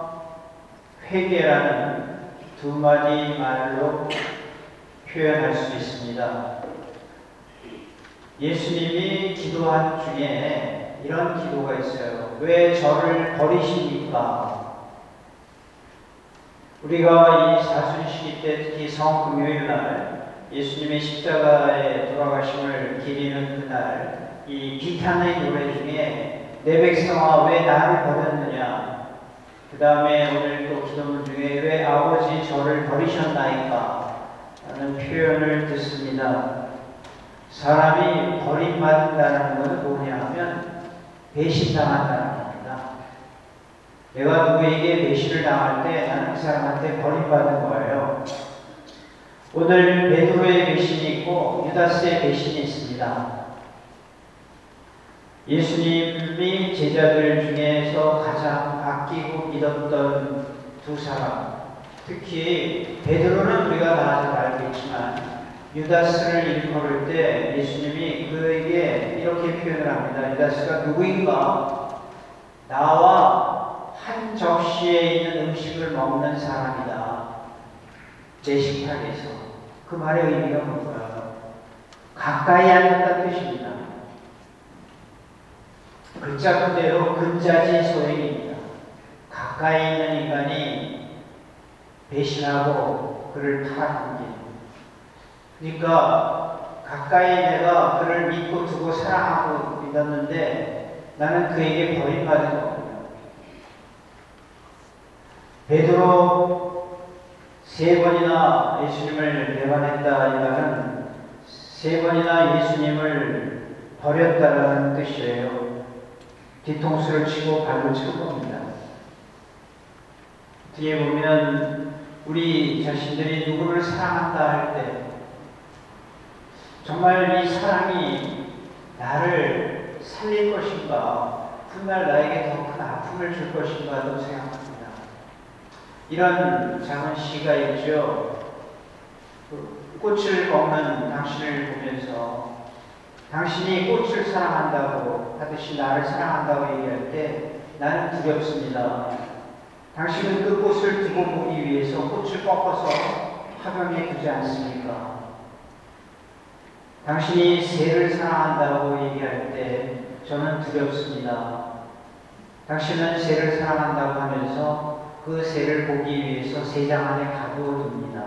회개라는 두 마디 말로 표현할 수 있습니다. 예수님이 기도한 중에 이런 기도가 있어요. 왜 저를 버리십니까? 우리가 이 사순시기 때 특히 성금요일 날 예수님의 십자가에 돌아가심을 기리는 그날 이 비탄의 노래 중에 내 백성아 왜 나를 버렸느냐, 그 다음에 오늘 또 기도문 중에 왜 아버지 저를 버리셨나이까 라는 표현을 듣습니다. 사람이 버림받는다는 것은 뭐냐 하면 배신당한다는 겁니다. 내가 누구에게 배신을 당할 때 나는 그 사람한테 버림받는 거예요. 오늘 베드로의 배신이 있고 유다스의 배신이 있습니다. 예수님이 제자들 중에서 가장 아끼고 믿었던 두 사람, 특히 베드로는 우리가 다 잘 알고 있지만 유다스를 일컬을 때 예수님이 그에게 이렇게 표현을 합니다. 유다스가 누구인가? 나와 한 접시에 있는 음식을 먹는 사람이다. 내 식탁에서. 그 말의 의미가 뭔가요? 가까이 앉았다는 뜻입니다. 글자 그대로 근자지 소행입니다. 가까이 있는 인간이 배신하고 그를 타락합니다. 그러니까 가까이 내가 그를 믿고 두고 사랑하고 믿었는데 나는 그에게 버림받은 거거든요. 베드로 3번이나 예수님을 배반했다 이 말은 3번이나 예수님을 버렸다라는 뜻이에요. 뒤통수를 치고 발로 칠 겁니다. 뒤에 보면 우리 자신들이 누구를 사랑한다 할 때 정말 이 사랑이 나를 살릴 것인가, 훗날 나에게 더 큰 아픔을 줄 것인가도 생각합니다. 이런 작은 시가 있죠. 꽃을 먹는 당신을 보면서 당신이 꽃을 사랑한다고 하듯이 나를 사랑한다고 얘기할 때 나는 두렵습니다. 당신은 그 꽃을 두고 보기 위해서 꽃을 꺾어서 화병에 두지 않습니까? 당신이 새를 사랑한다고 얘기할 때 저는 두렵습니다. 당신은 새를 사랑한다고 하면서 그 새를 보기 위해서 새장 안에 가두어둡니다.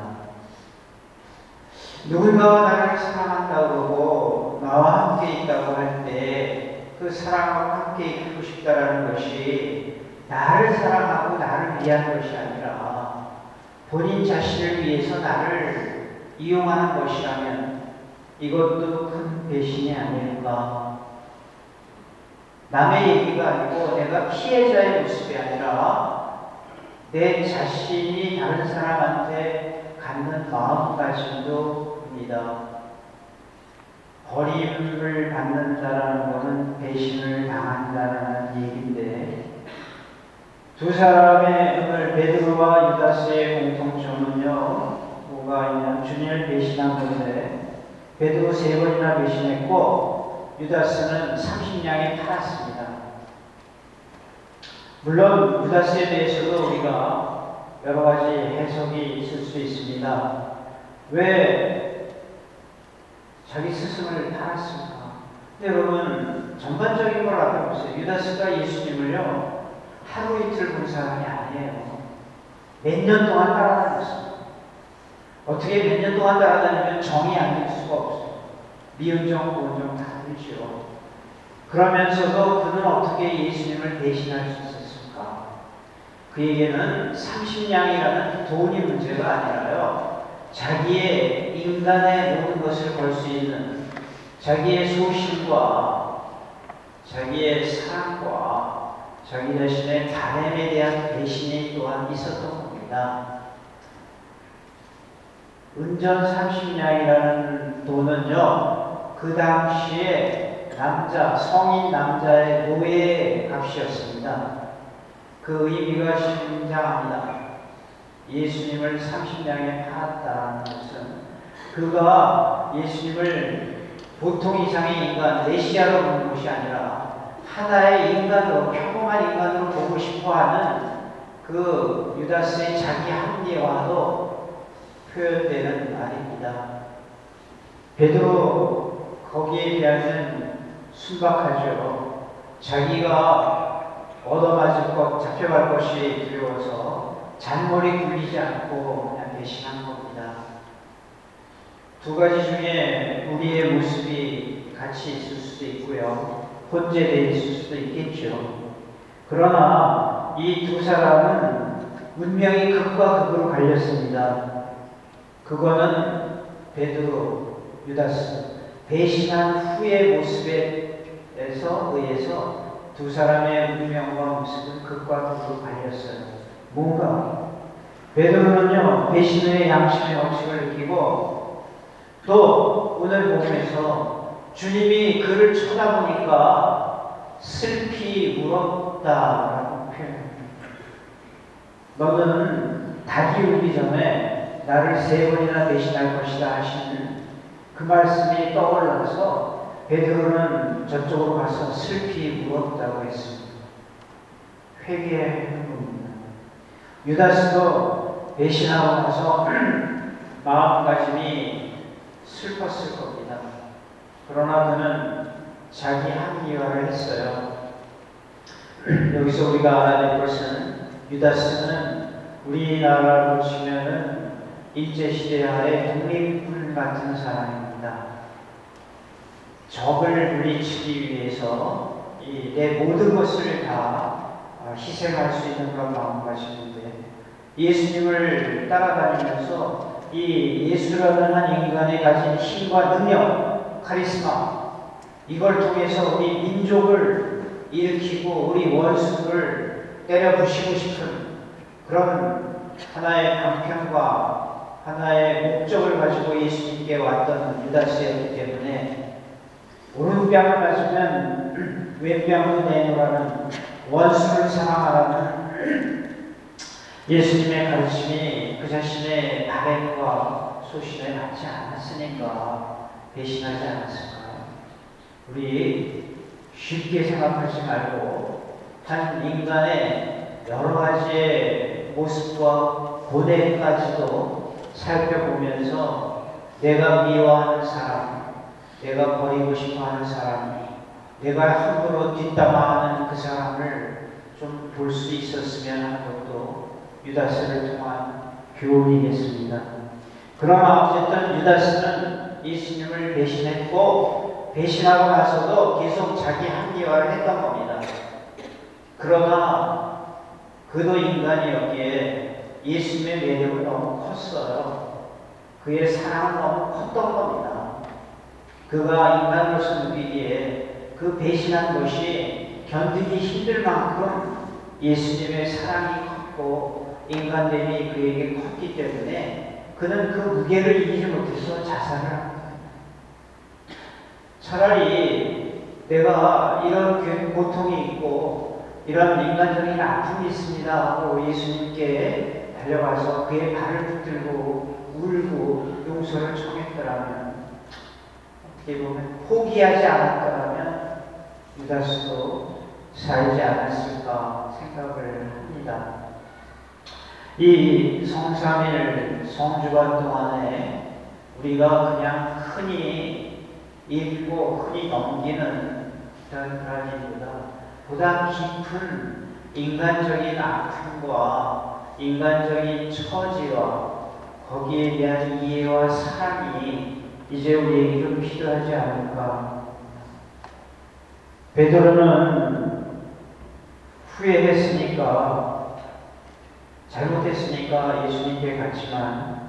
누군가가 나를 사랑한다고 그러고 나와 함께 있다고 할 때 그 사랑과 함께 있고 싶다라는 것이 나를 사랑하고 나를 위한 것이 아니라 본인 자신을 위해서 나를 이용하는 것이라면 이것도 큰 배신이 아닐까. 남의 얘기가 아니고 내가 피해자의 모습이 아니라 내 자신이 다른 사람한테 갖는 마음가짐도 봅니다. 버림을 받는다라는 것은 배신을 당한다라는 얘기인데 두 사람의 오늘 베드로와 유다스의 공통점은요, 뭐가 있냐면 주님을 배신한 건데 베드로 3번이나 배신했고 유다스는 30냥에 팔았습니다. 물론 유다스에 대해서도 우리가 여러 가지 해석이 있을 수 있습니다. 왜 자기 스승을 팔았을까? 근데 여러분 전반적인 걸 앞에 보세요. 유다스가 예수님을요 하루 이틀 본 사람이 아니에요. 몇 년 동안 따라다녔어요. 어떻게 몇 년 동안 따라다니면 정이 안 될 수가 없어요. 미운 정, 고운 정 다 들죠. 그러면서도 그는 어떻게 예수님을 대신할 수 있었을까? 그에게는 30냥이라는 돈이 문제가 아니라요, 자기의 인간의 모든 것을 걸 수 있는 자기의 소신과 자기의 사랑과 자기 자신의 바램에 대한 배신이 또한 있었던 겁니다. 은전 30냥이라는 돈은요, 그 당시에 성인 남자의 노예 값이었습니다. 그 의미가 심장합니다. 예수님을 30냥에 팔았다는 것은 그가 예수님을 보통 이상의 인간, 메시아로 보는 것이 아니라 하나의 인간으로, 평범한 인간으로 보고 싶어하는 그 유다스의 자기 합리화도 표현되는 말입니다. 베드로 거기에 비하면 순박하죠. 자기가 얻어맞을 것, 잡혀갈 것이 두려워서 잔머리 굴리지 않고 그냥 배신한 겁니다. 두 가지 중에 우리의 모습이 같이 있을 수도 있고요, 혼재되어 있을 수도 있겠죠. 그러나 이 두 사람은 운명이 극과 극으로 갈렸습니다. 그거는 베드로, 유다스, 배신한 후의 모습에 의해서 두 사람의 운명과 모습은 극과 극으로 갈렸어요. 뭔가 베드로는요, 배신 후에 양심의 억측을 느끼고, 또 오늘 보면서 주님이 그를 쳐다보니까 슬피 울었다라고 표현합니다. 너는 닭이 울기 전에 나를 3번이나 배신할 것이다 하시는 그 말씀이 떠올라서 베드로는 저쪽으로 가서 슬피 울었다고 했습니다. 회개하는 겁니다. 유다스도 배신하고 나서 마음가짐이 슬펐을 겁니다. 그러나 그는 자기 합리화를 했어요. 여기서 우리가 알아야 될 것은 유다스는 우리나라로 치면은 일제시대하의 독립군 같은 사람입니다. 적을 물리치기 위해서 내 모든 것을 다 희생할 수 있는 그런 마음가짐인데, 예수님을 따라다니면서 이 예수라는 한 인간이 가진 힘과 능력, 카리스마, 이걸 통해서 우리 민족을 일으키고 우리 원수를 때려 부시고 싶은 그런 하나의 방편과 하나의 목적을 가지고 예수님께 왔던 유다스였기 때문에 오른뺨을 맞으면 왼뺨으로 내놓으라는, 원수를 사랑하라는 예수님의 가르침이 그 자신의 바램과 소신에 맞지 않았으니까 배신하지 않았을까? 우리 쉽게 생각하지 말고 한 인간의 여러 가지의 모습과 고뇌까지도 살펴보면서 내가 미워하는 사람, 내가 버리고 싶어하는 사람, 내가 함부로 뒷담화하는 그 사람을 좀 볼 수 있었으면 하는 것도 유다스를 통한 교훈이겠습니다. 그러나 어쨌든 유다스는 예수님을 배신했고, 배신하고 나서도 계속 자기 합리화를 했던 겁니다. 그러나 그도 인간이었기에 예수님의 매력은 너무 컸어요. 그의 사랑은 너무 컸던 겁니다. 그가 인간으로서 느끼기에 그 배신한 것이 견디기 힘들 만큼 예수님의 사랑이 컸고 인간됨이 그에게 컸기 때문에 그는 그 무게를 이기지 못해서 자살을 합니다. 차라리 내가 이런 고통이 있고 이런 인간적인 아픔이 있습니다 하고 예수님께 달려가서 그의 발을 붙들고 울고 용서를 청했더라면, 어떻게 보면 포기하지 않았더라면 유다스도 살지 않았을까 생각을 합니다. 이 성삼일 성주반 동안에 우리가 그냥 흔히 읽고 흔히 넘기는 그런 일보다 보다 깊은 인간적인 아픔과 인간적인 처지와 거기에 대한 이해와 사랑이 이제 우리에게 좀 필요하지 않을까. 베드로는 후회했으니까, 잘못했으니까 예수님께 갔지만,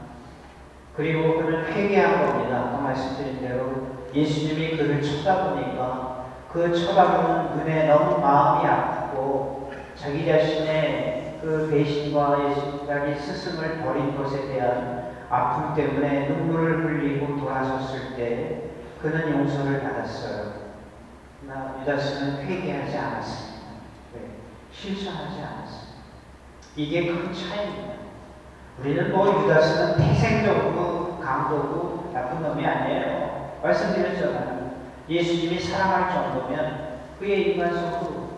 그리고 그는 회개한 겁니다. 아까 말씀드린 대로 예수님이 그를 쳐다보니까 그 쳐다보는 눈에 너무 마음이 아프고 자기 자신의 그 배신과 자기 스승을 버린 것에 대한 아픔 때문에 눈물을 흘리고 돌아섰을 때 그는 용서를 받았어요. 그러나 유다스는 회개하지 않았습니다. 실수하지 않았습니다. 이게 큰 차이입니다. 우리는 뭐 유다스는 태생적으로 강도고 나쁜 놈이 아니에요. 말씀드렸잖아요. 예수님이 사랑할 정도면 그의 인간성으로,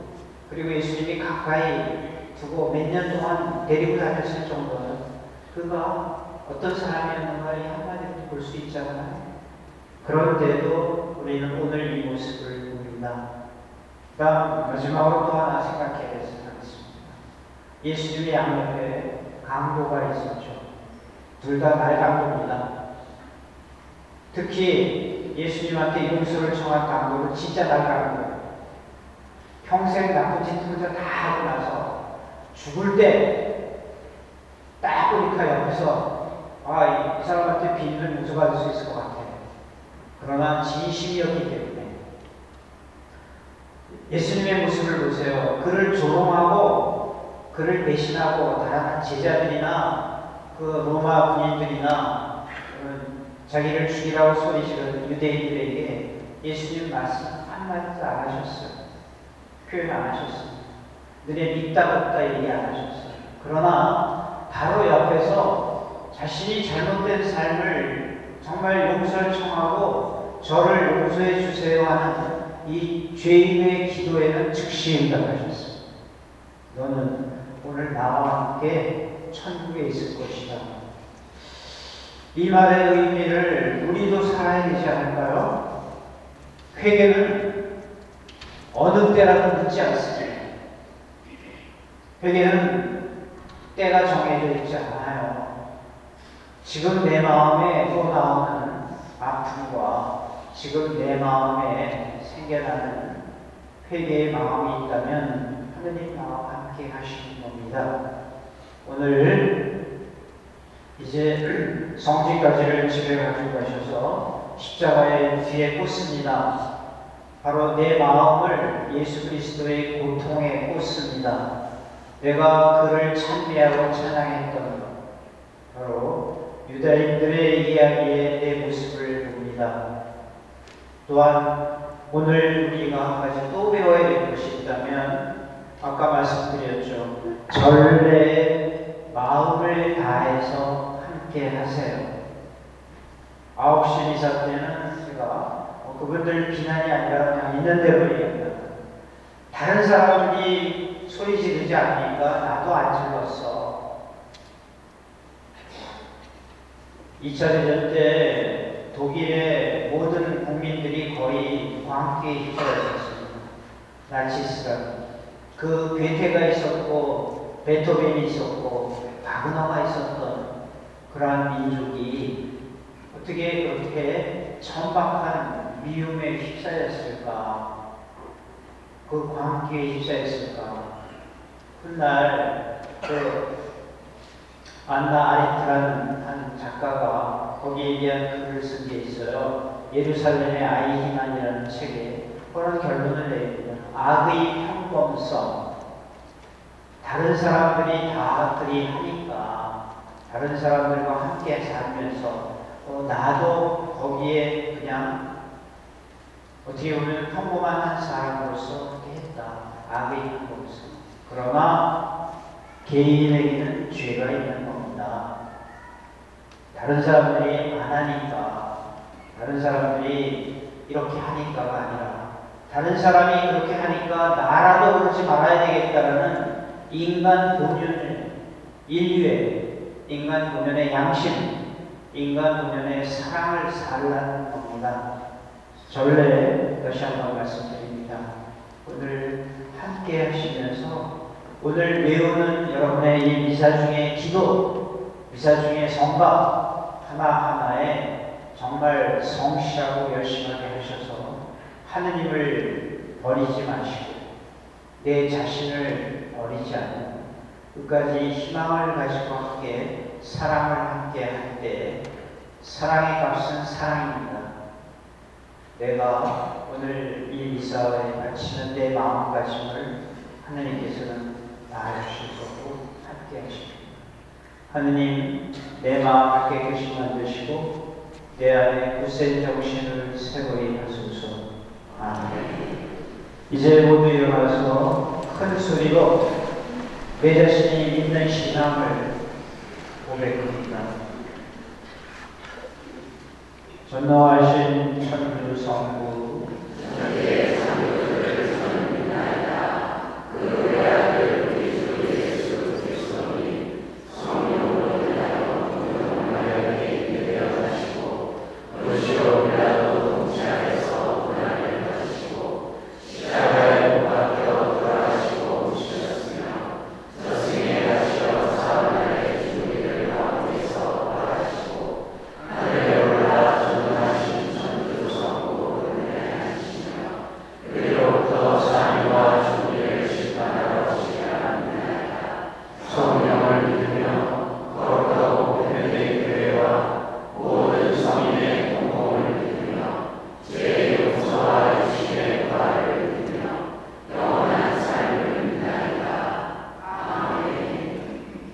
그리고 예수님이 가까이 두고 몇 년 동안 데리고 다녔을 정도는 그가 어떤 사람이었는가를 한마디로 볼 수 있잖아요. 그런데도 우리는 오늘 이 모습을 봅니다. 그다음 마지막으로 또 하나 생각해야 하겠습니다. 예수님의 양옆에 강도가 있었죠. 둘 다 말강도입니다. 특히 예수님한테 용서를 청한 강도는 진짜 말강도예요. 평생 나쁜 짓 혼자 다 하고 나서 죽을 때 딱 보니까 옆에서 이 사람한테 빚을 용서받을 수 있을 것 같아요. 그러나 진심이었기 때문에 예수님의 모습을 보세요. 그를 조롱하고 그를 배신하고 다른 제자들이나 그 로마 군인들이나 자기를 죽이라고 소리지르는 유대인들에게 예수님 말씀 한마디도 안 하셨어요. 표현 안 하셨어요. 너네 믿다 없다 얘기 안 하셨어요. 그러나 바로 옆에서 자신이 잘못된 삶을 정말 용서를 청하고 저를 용서해 주세요 하는 이 죄인의 기도에는 즉시 응답하셨어요. 너는 오늘 나와 함께 천국에 있을 것이다. 이 말의 의미를 우리도 살아야 되지 않을까요? 회개는 어느 때라도 늦지 않습니다. 회개는 때가 정해져 있지 않아요. 지금 내 마음에 나오는 아픔과 지금 내 마음에 생겨나는 회개의 마음이 있다면 하느님 나와 함께 하시는 겁니다. 오늘 이제 성지까지를 집에 가지고 가셔서 십자가의 뒤에 꽂습니다. 바로 내 마음을 예수 그리스도의 고통에 꽂습니다. 내가 그를 찬미하고 찬양했던 것, 바로 유다인들의 이야기에 내 모습을 봅니다. 또한 오늘 우리가 한 가지 또 배워야 될 것이 있다면 아까 말씀드렸죠. 전례에 마음을 다해서 함께 하세요. 9시 미사 때는 제가 그분들 비난이 아니라 그냥 있는 대로 얘기합니다. 다른 사람들이 소리 지르지 않으니까 나도 안 질렀어. 2차 대전 때 독일의 모든 국민들이 거의 광기에 휩싸였습니다. 나치스가. 그 괴테가 있었고 베토벤이 있었고 바그너가 있었던 그러한 민족이 어떻게 그렇게 천박한 미움에 휩싸였을까? 그 광기에 휩싸였을까? 훗날 안나 아리트라는 한 작가가 거기에 대한 글을 쓴 게 있어요. 예루살렘의 아이히만이라는 책에 그런 결론을 내립니다. 악의 평범성. 다른 사람들이 다 그리 하니까 다른 사람들과 함께 살면서 나도 거기에 그냥 어떻게 보면 평범한 한 사람으로서 그렇게 했다. 악의 평범성. 그러나 개인에게는 죄가 있는 겁니다. 다른 사람들이 안 하니까, 다른 사람들이 이렇게 하니까가 아니라 다른 사람이 그렇게 하니까 나라도 그러지 말아야 되겠다라는 인간 본연의 인류의 인간 본연의 양심, 인간 본연의 사랑을 살라는 겁니다. 전례 다시 한번 말씀드립니다. 오늘 함께 하시면서 오늘 외우는 여러분의 이 미사 중에 기도, 미사 중에 성가 하나하나에 정말 성실하고 열심하게 하셔서 하느님을 버리지 마시고 내 자신을 버리지 않는 끝까지 희망을 가지고 함께 사랑을 함께 할 때 사랑의 값은 사랑입니다. 내가 오늘 이 미사에 바치는 내 마음가짐을 하느님께서는 알아주시고 함께 하십니다. 하느님, 내 마음을 깨끗이 만드시고 내 안에 굳센 정신을 새로이 하소서. 아멘. 이제 모두 일어나서 큰 소리로 내 자신이 믿는 신앙을 고백합니다. 전능하신 천주 성부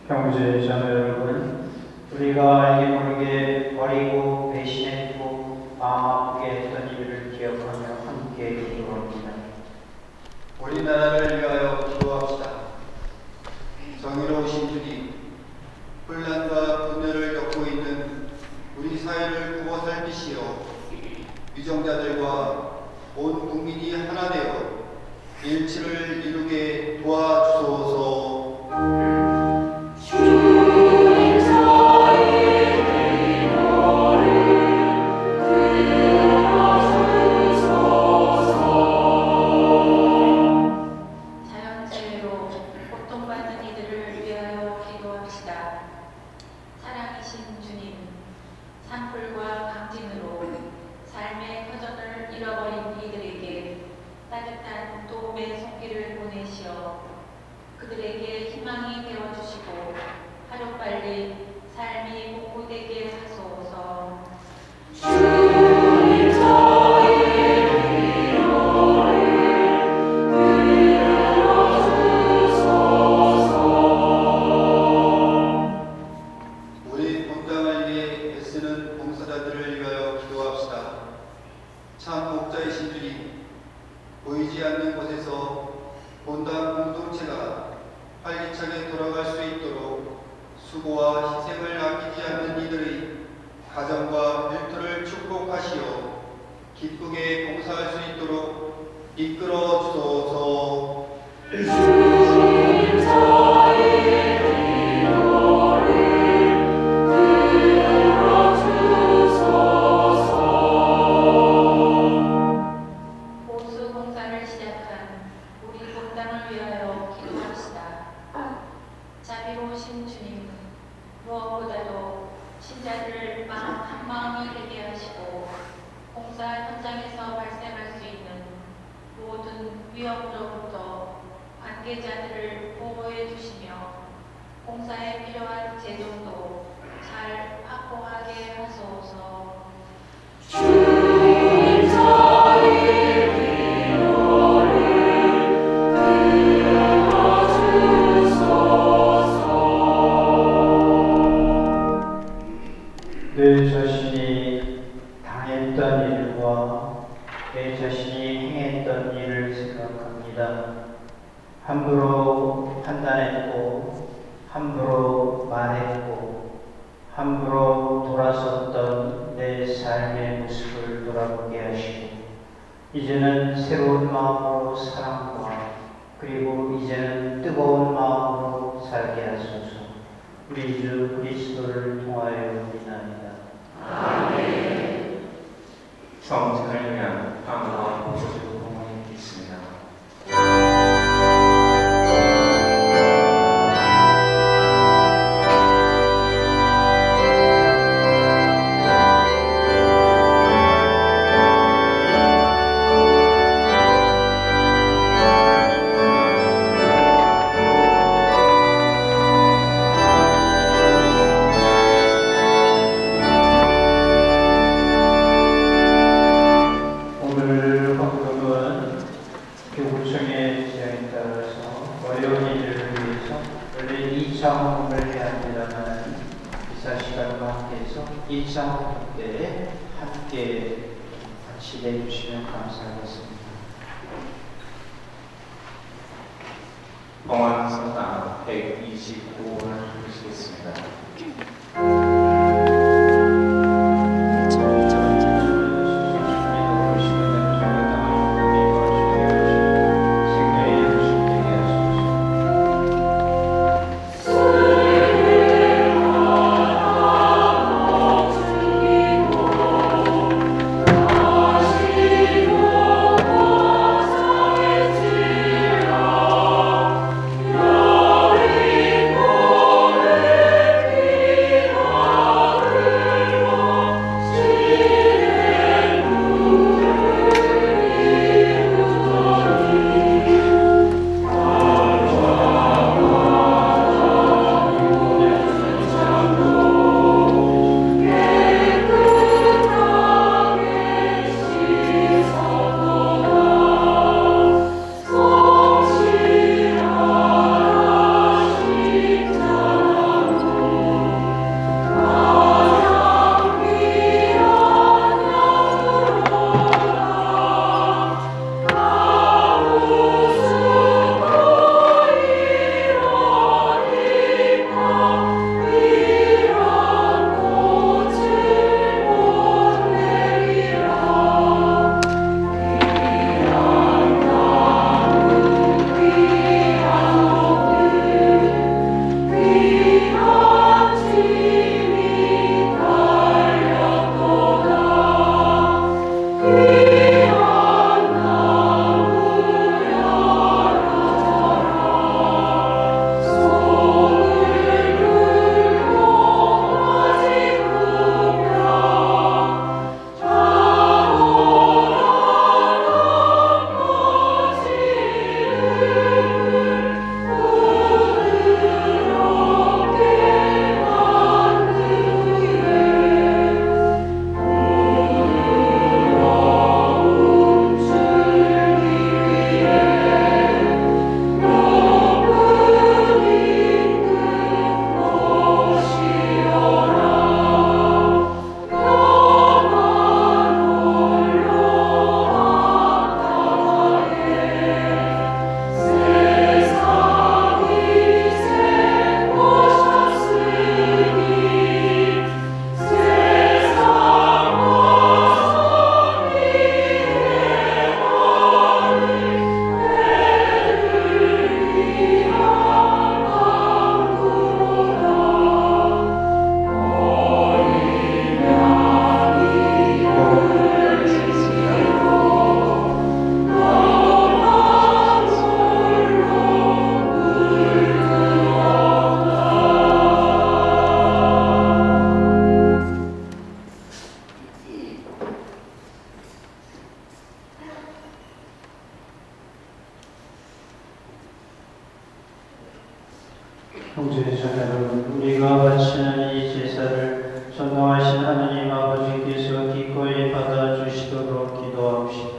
형제 자매 여러분, 우리가 알게 모르게 버리고 배신했고 마음 아프게 했던 일을 기억하며 함께 기도합니다. 우리나라를 위하여 기도합시다. 정의로우신 주님, 혼란과 분열을 겪고 있는 우리 사회를 구워 살피시어 위정자들과 온 국민이 하나 되어 일치를 이루게 도와주소서. 산불과 강진으로 삶의 터전을 잃어버린 이들에게 따뜻한 도움의 손길을 보내시어 그들에게 희망이 되어주시고 하루빨리 삶이 복구되게 하소서. 주님 저희의 기도를 들어주소서. 우리 본당을 위해 애쓰는 봉사자들을 위하여 기도합시다. 참 목자이신 주님, 보이지 않는 곳에서 본당 공동체가 활기차게 돌아갈 수 있도록 수고와 희생을 아끼지 않는 이들의 가정과 일터를 축복하시어 기쁘게 봉사할 수 있도록 이끌어 주소서. 주님 저희의 기도를 들어주소서. 보수 공사를 시작한 우리 본당을 위하여 기도합시다. 자비로우신 주님, 무엇보다도 신자들 마음 한마음이 되게 하시고 공사 현장에서 발생할 수 있는 모든 위험으로부터 관계자들을 보호해 주시며 공사에 필요한 재정도 잘 확보하게 하소서. 주님 저희의 기도를 들어주소서. 내 자신이 당했던 일과 내 자신이 행했던 일을 생각합니다. 함부로 판단했고 함부로 말했고 함부로 돌아섰던 내 삶의 모습을 돌아보게 하시고 이제는 새로운 마음으로 사랑과 그리고 이제는 뜨거운 마음으로 살게 하소서. 우리 주 그리스도를 통하여 비나이다. 성찬을 위한 빵과 포도주 공헌이 있습니다. 일상 때 함께 같이 내주시면 감사하겠습니다. 봉헌 성당 125을 부르시겠습니다. 형제자매 여러분, 우리가 바치는 이 제사를 전능하신 하느님 아버지께서 기꺼이 받아주시도록 기도합시다.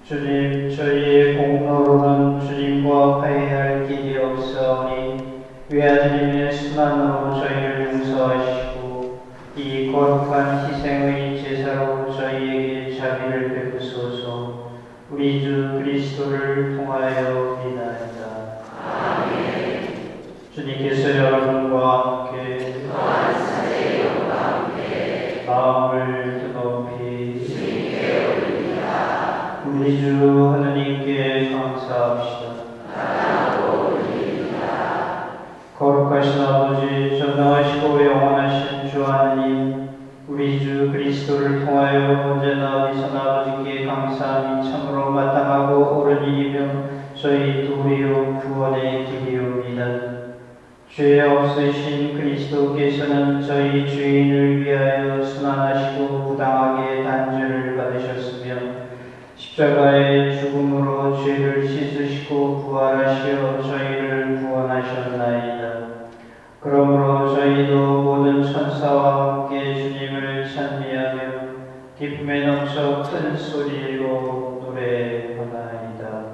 주님, 저희의 공로로는 주님과 화해할 길이 없사오니 외아드님의 순환으로 저희를 용서하시고 이 거룩한 희생의 제사로 저희에게 자비를 베푸소서. 우리 주 그리스도를 통하여 비나이다. 아멘. 주님께서 여러분과 함께 마음을 드높이 우리 주 하느님께 감사합시다. 거룩하신 아버지, 전능하시고 영원하신 주 하느님, 우리 주 그리스도를 통하여 언제나 어디서나 아버지께 감사함이 참으로 마땅하고 옳은 일이며 저희 도리요 구원의 길이옵니다. 죄 없으신 그리스도께서는 저희 죄인을 위하여 순환하시고 부당하게 단죄를 받으셨으며 십자가의 죽음으로 죄를 씻으시고 부활하시어 저희를 구원하셨나이다. 그러므로 저희도 모든 천사와 함께 주님을 찬미하며 기쁨에 넘쳐 큰 소리로 노래하나이다.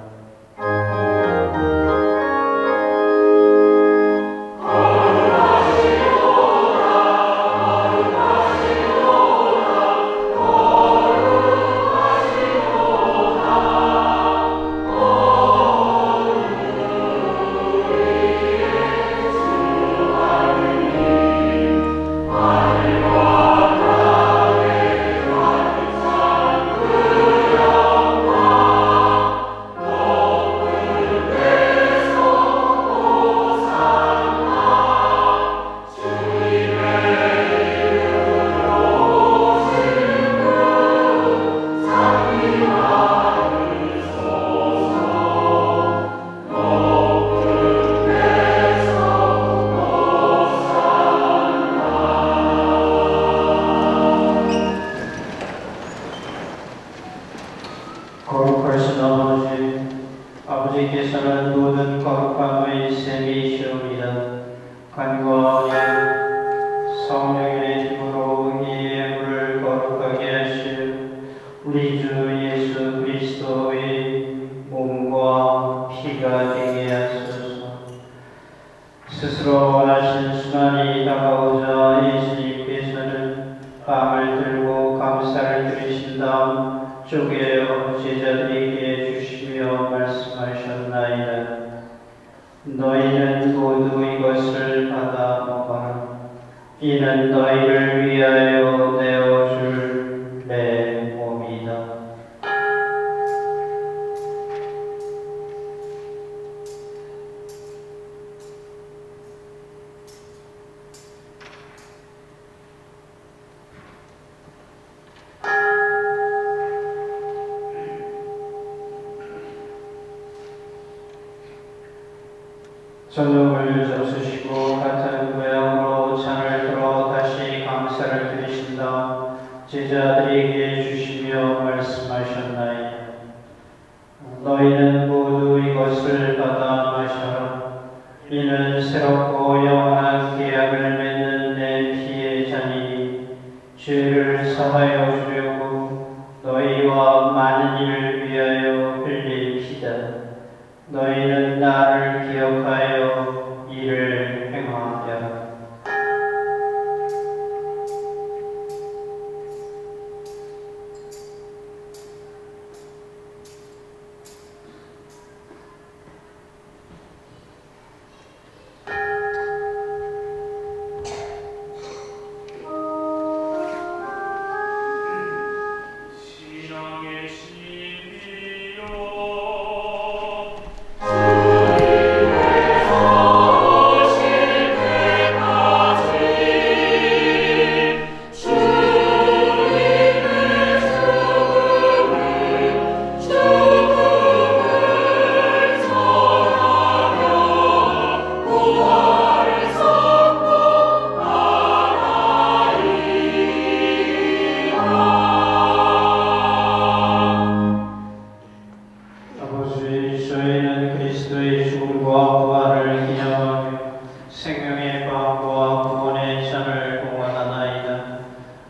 거룩하신 아버지께서는 모든 거룩함의 셈이시옵니다. 간과 언약, 성령의 힘으로 이 예물을 거룩하게 하시어 우리 주 예수 그리스도의 몸과 피가 되게 하소서. 스스로 원하신 순환이 다가오자 예수님께서는 빵을 들고 감사를 드리신 다음 쪼개어 제자들에게 주시며 말씀하셨나이다. 너희는 모두 이것을 받아 먹어라. 이는 너희를 위하여 내어줄 내 몸이다. 저녁을 잡수시고 같은 모양으로 잔을 들어 다시 감사를 드리신 다음 제자들에게 주시며 말씀하셨나이다. 너희는 모두 이것을 받아 마셔라. 이는 새롭고 영원한 계약을 맺는 내 피의 잔이니 죄를 사하여 주려고 너희와 많은 이를 위하여 흘릴 피다. 너희는 나를 기억하여 이를 행하여라. 신앙의 신이여 저희는 그리스도의 죽음과 부활을 기념하며 생명의 빵과 구원의 잔을 공헌하나이다.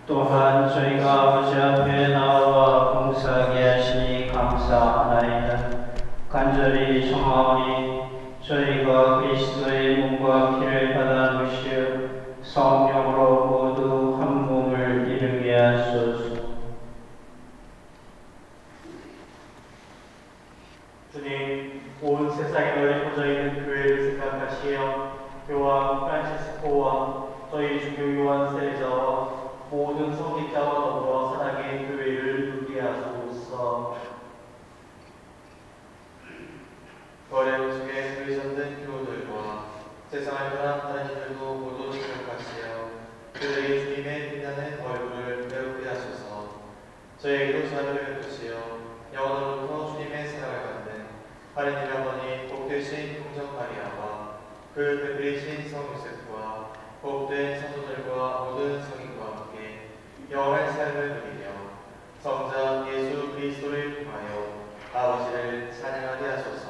또한 저희가 아버지 앞에 나와 봉사하게 하시니 감사하나이다. 간절히 청하오니 저희가 그리스도의 몸과 피를 받아 누시어 성령으로 모두 한 몸을 이루게 하소서. 주님, 온 세상에 널리 퍼져 있는 교회를 생각하시어 교황 프란시스코와 저희 주교 요한 세자와 모든 성직자와 더불어 사랑의 교회를 누리게 하소서. 어려움 속에 들으셨는 교우들과 세상을 떠난 다른 이들도 모두 기억하시어 그들이 주님의 빛나는 얼굴을 배우게 하소서. 저에게도 자비를 베푸시어 영원으로부터 주님의 사랑을 받는 하느님 아버지 복되신 공정 마리아와 그 베드리신 성 요셉과 복된 성도들과 모든 성인과 함께 영원한 삶을 누리며 성자 예수 그리스도를 통하여 아버지를 찬양하게 하소서.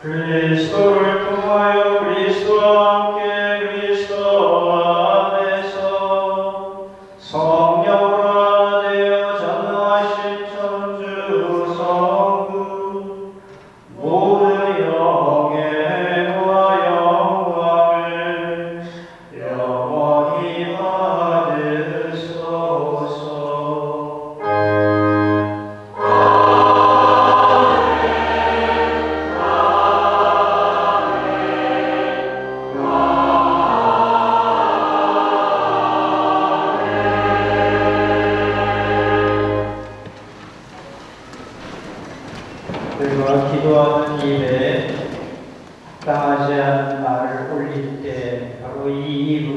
그리스도를 통하여 그리스도와 함께 그리스도와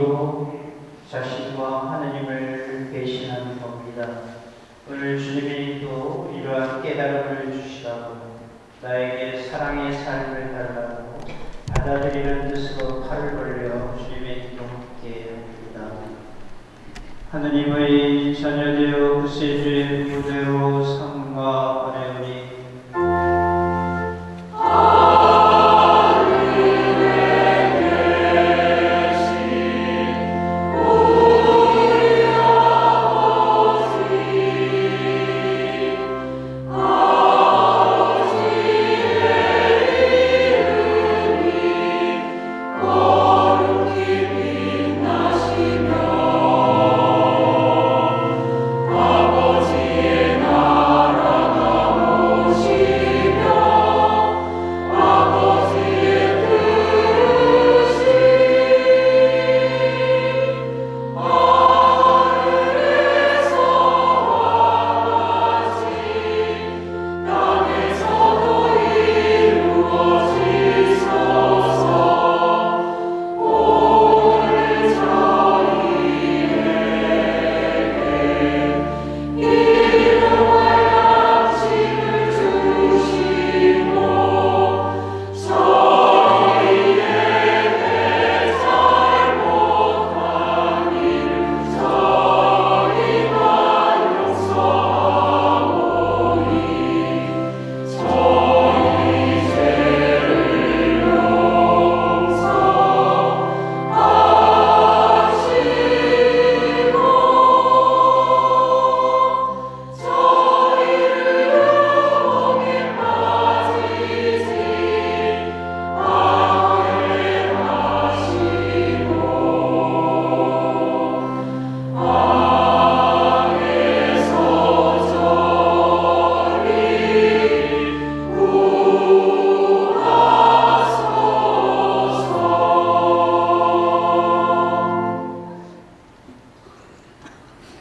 의지로 자신과 하느님을 배신하는 겁니다. 오늘 주님이 또 이러한 깨달음을 주시라고 나에게 사랑의 삶을 달라고 받아들이는 뜻으로 팔을 벌려 주님의 기도하게 합니다. 하느님의 자녀되어 구세주의 무대로 삼가 하나니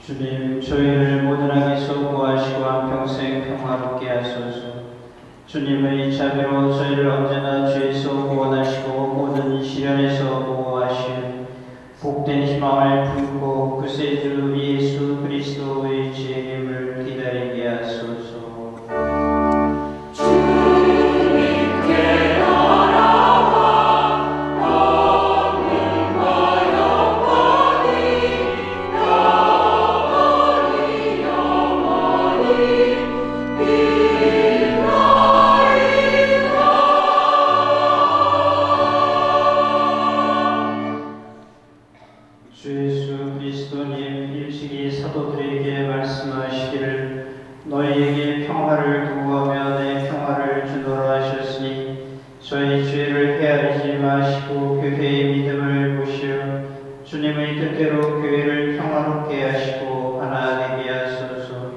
주님, 저희를 모든 악에서 구하시고 한평생 평화롭게 하소서. 주님의 자비로 저희를 언제나 죄에서 구원하시고 모든 시련에서 보호하시는 복된 희망을 품고 구세주 예수 그리스도의 재림을 기다리게 하소서. 너희에게 평화를 두고하며 내 평화를 주노라 하셨으니 저희 죄를 헤아리지 마시고 교회의 믿음을 보시어 주님의 뜻대로 교회를 평화롭게 하시고 하나 되게 하소서.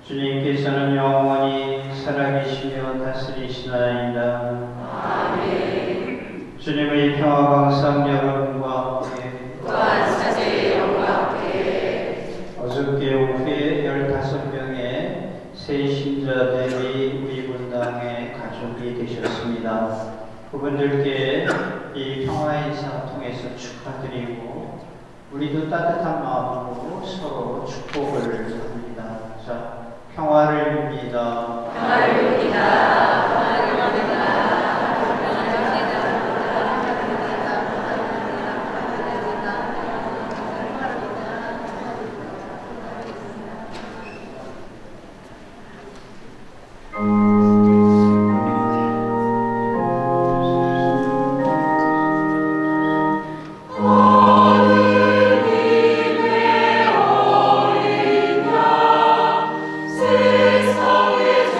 주님께서는 영원히 살아계시며 다스리시나이다. 아멘. 주님의 평화가 항상 여러분과 함께 또한 사제의 영과 함께. 어저께 오후에 15명의 새 신자들이 우리 분당의 가족이 되셨습니다. 그분들께 이 평화 인사 통해서 축하드리고 우리도 따뜻한 마음으로 서로 축복을 합니다. 자, 평화를 빕니다. 평화를 빕니다. 평화를 빕니다. 세상에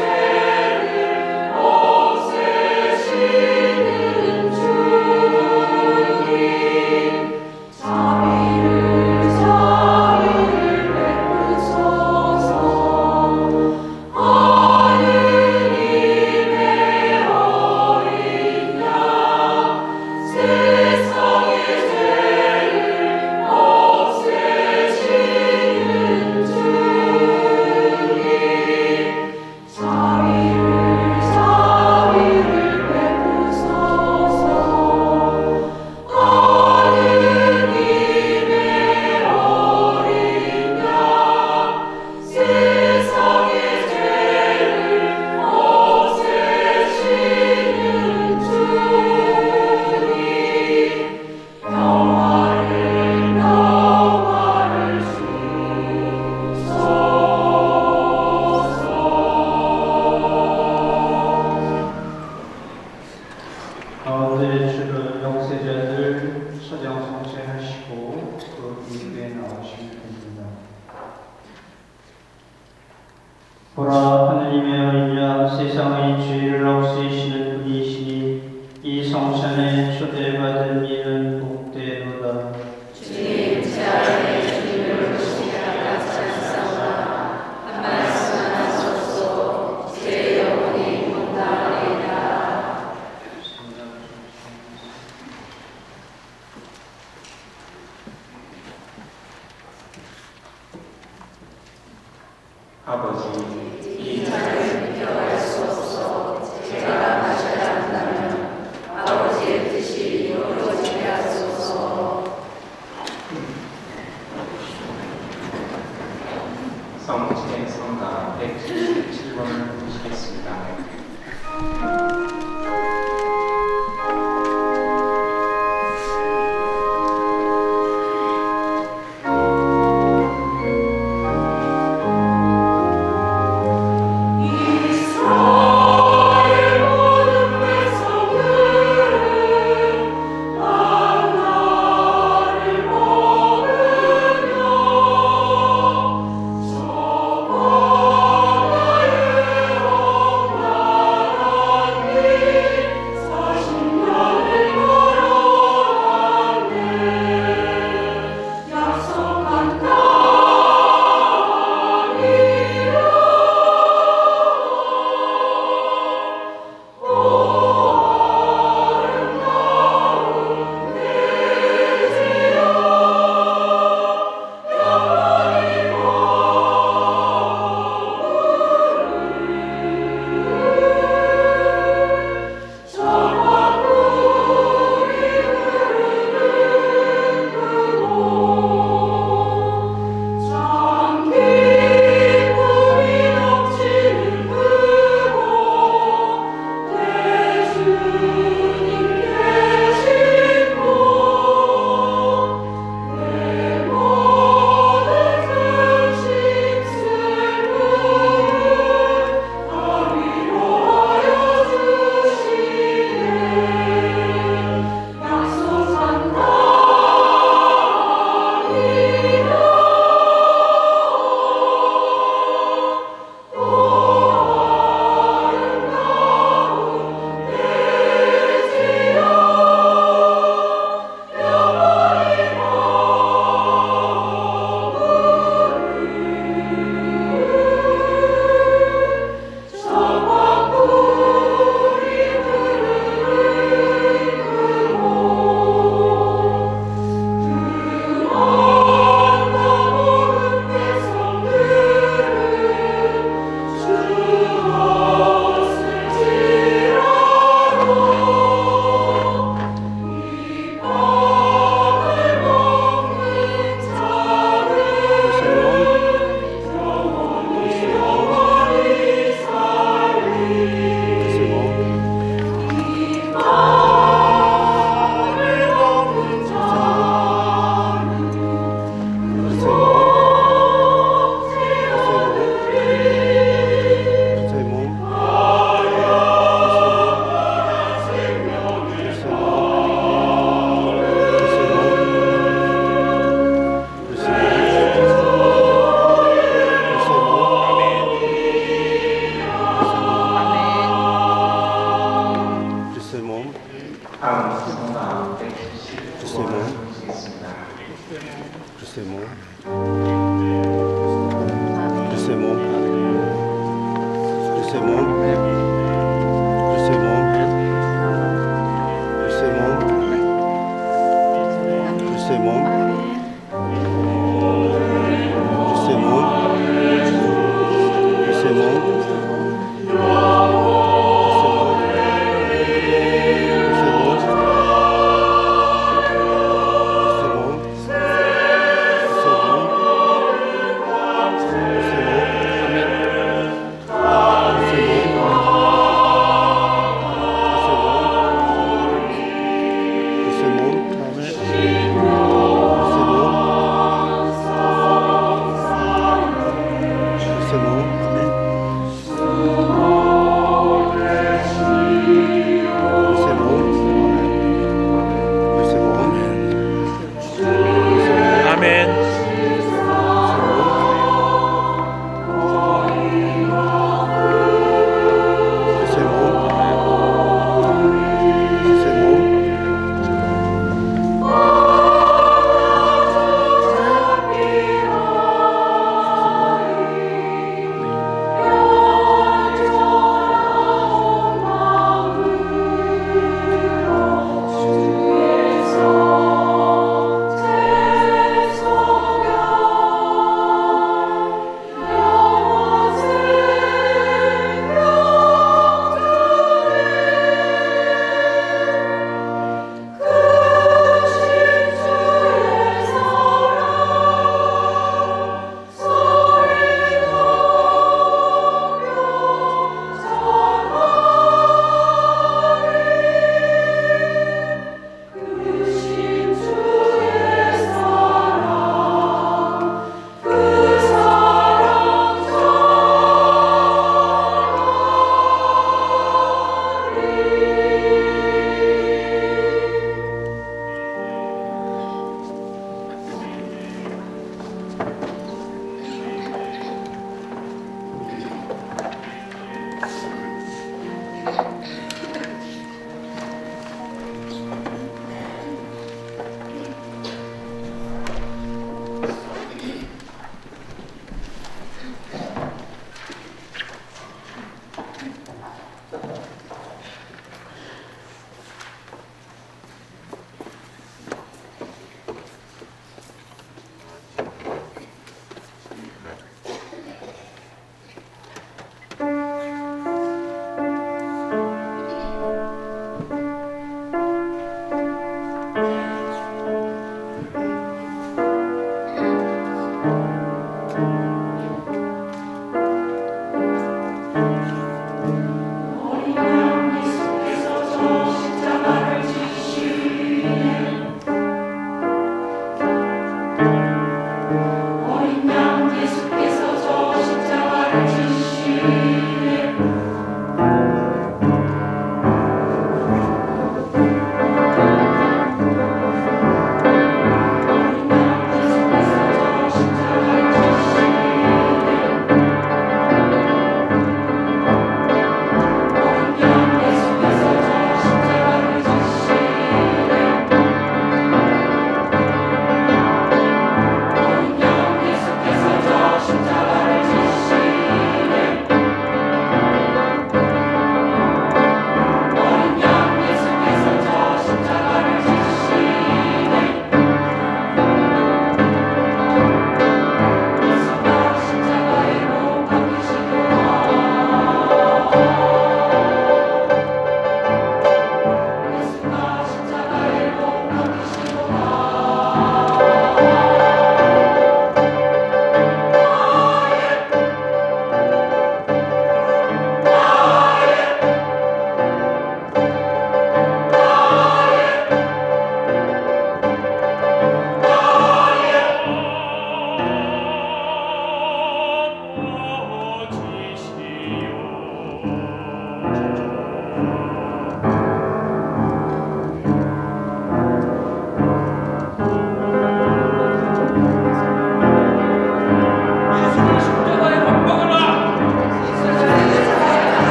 보라, 하느님의 어린 양, 세상의 죄를 없애시는 분이시니 이 성찬에 초대받은 이는 복되도다. 주님, 제 안에 주님을 모시기가 찬사오나 한 말씀 하소서. 제 영혼이 본다하리이다. 아버지, 이 잔을 비켜갈 수 없어. 제가 마셔야 한다면 아버지의 뜻이 이루어지게 하소서. 성체 성가 177번을 보시겠습니다.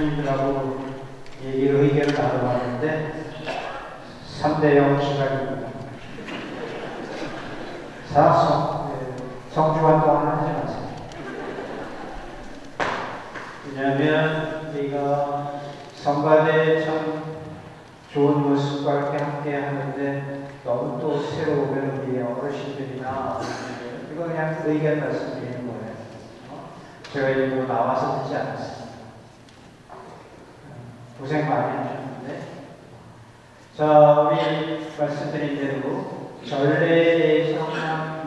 목사님들하고 의견을 나눠봤는데 3대0 기각입니다. 성주환 동안 하지 마세요. 왜냐하면 우리가 성가대 참 좋은 모습과 함께 하는데 너무 또 새로우면 우리 어르신들이나 이거 그냥 의견 말씀드리는 거예요. 제가 일부러 나와서 듣지 않았습니다. 고생 많이 하셨는데, 자, 우리 말씀드린 대로 전례에 대해서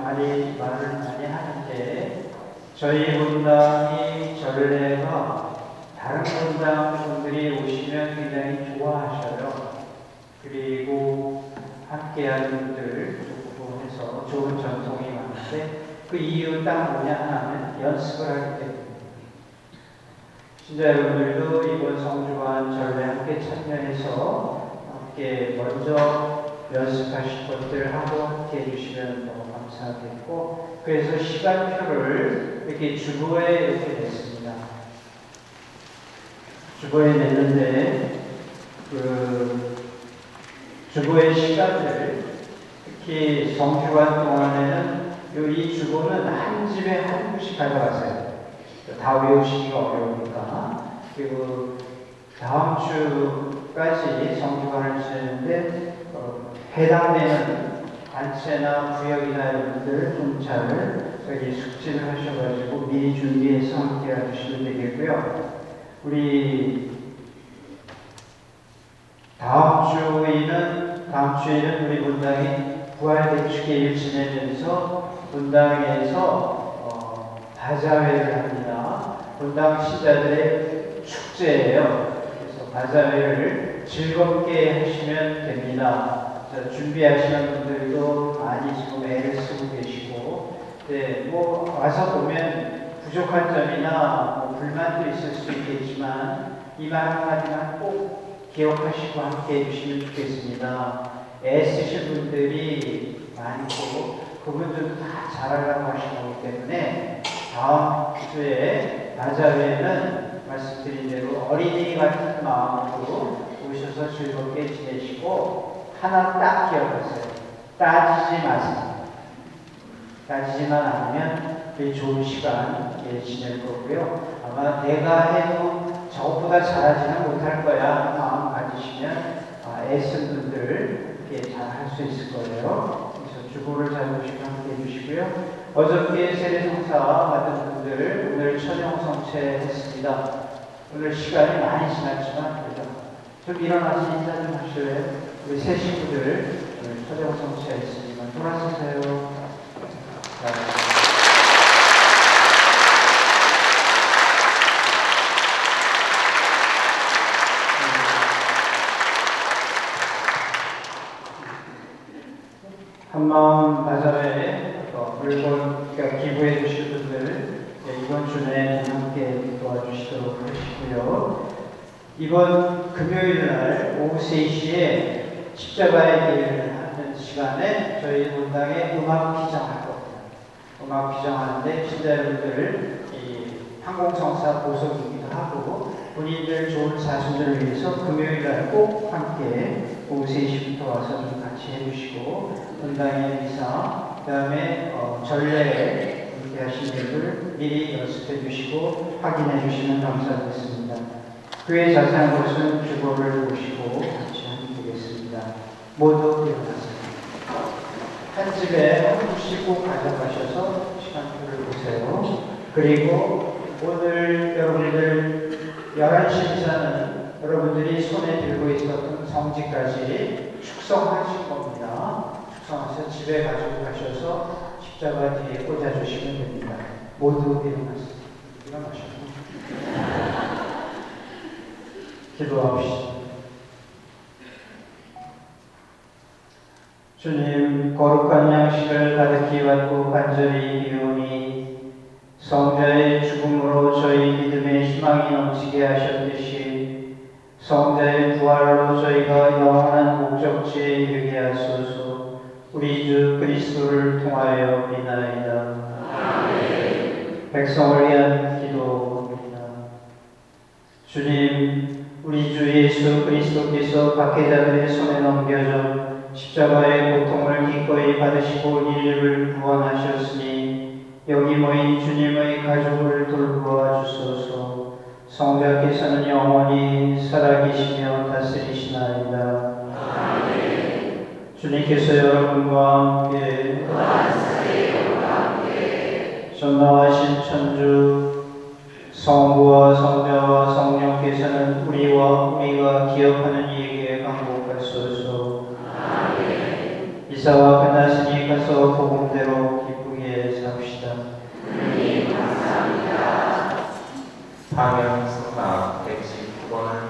말을 많이 하는데, 저희 분당이 전례가 다른 분당 분들이 오시면 굉장히 좋아하셔요. 그리고 함께하는 분들 해서 좋은 전통이 많은데, 그 이유 딱 뭐냐 하면 연습을 하기 때문에. 신자 여러분들도 이번 성주환 전례 함께 참여해서 함께 먼저 연습하실 것들 하고 함께 해주시면 너무 감사하겠고, 그래서 시간표를 이렇게 주보에 이렇게 냈습니다. 주보에 냈는데 주보의 시간들, 특히 성주환 동안에는 이 주보는 한 집에 한 구씩 가져가세요. 다 외우시기가 어려우니까. 그리고 다음 주까지 성주환을 지내는데 해당되는 단체나 구역이나 여러분들 좀 잘 숙지를 하셔가지고 미리 준비해서 함께 해주시면 되겠고요. 우리 다음 주에는 우리 분당이 부활대축일을 지내면서 분당에서 바자회를 합니다. 분당 신자들의 축제예요. 그래서 바자회를 즐겁게 하시면 됩니다. 자, 준비하시는 분들도 많이 지금 애를 쓰고 계시고, 네, 와서 보면 부족한 점이나 불만도 있을 수 있겠지만 이 말 한마디만 꼭 기억하시고 함께 해주시면 좋겠습니다. 애쓰신 분들이 많고 그분들도 다 잘하려고 하시는 거기 때문에 다음 주에 바자회는 말씀드린 대로 어린이 같은 마음으로 오셔서 즐겁게 지내시고, 하나 딱 기억하세요. 따지지 마세요. 따지지만 않으면 좋은 시간 지낼 거고요. 아마 내가 해도 저보다 잘하지는 못할 거야 하는 마음 가지시면 애쓴 분들 잘 할 수 있을 거예요. 그래서 주보를 잘 보시고 함께 해주시고요. 어저께 세례성사 받은 분들 오늘 천영 성체했습니다. 오늘 시간이 많이 지났지만 좀 일어나서 인사 좀 하실래요? 우리 새 친구들 오늘 천영 성체했으니까 돌아서세요. 한마음 바자회에 물건 기부해 주실 분들 이번 주 내에 함께 도와주시도록 하시고요. 이번 금요일 날 오후 3시에 십자가의 길을 하는 시간에 저희 분당에 음악 피정할 겁니다. 음악 피정하는데 신자 여러분들 항공성사 보석이기도 하고 본인들 좋은 자신들을 위해서 금요일 날 꼭 함께 오후 3시부터 와서 좀 같이 해주시고, 분당의 미사, 그 다음에 전례에 함께 하신 분들 미리 연습해 주시고 확인해 주시면 감사하겠습니다. 그의 자세한 것은 주보를 보시고 같이 하면 되겠습니다. 모두 일어나세요. 한 집에 한 분씩 꼭 가져가셔서 시간표를 보세요. 그리고 오늘 여러분들 11시 미사는 여러분들이 손에 들고 있었던 성지까지 축성하실 겁니다. 축성하셔서 집에 가지고 가셔서 십자가 뒤에 꽂아주시면 됩니다. 모두 일어나세요. 일어나셔서 기도합시다. 주님, 거룩한 양식을 가득히 받고 간절히 기도하니 성자의 죽음으로 저희 믿음의 희망이 넘치게 하셨듯이 성자의 부활로 저희가 영원한 목적지에 이르게 하소서. 우리 주 그리스도를 통하여 비나이다. 아멘. 백성을 위한 기도입니다. 주님, 우리 주 예수 그리스도께서 박해자들의 손에 넘겨져 십자가의 고통을 기꺼이 받으시고 인류를 구원하셨으니 여기 모인 주님의 가족을 돌보아 주소서. 성자께서는 영원히 살아계시며 다스리시나이다. 주님께서 여러분과 함께 전능하신 천주 성부와 성자와 성령께서는 우리가 기억하는 이에게 강복하소서. 이사와 끝났으니 가서 복음대로 기쁘게 삽시다. 파면 성막 119번은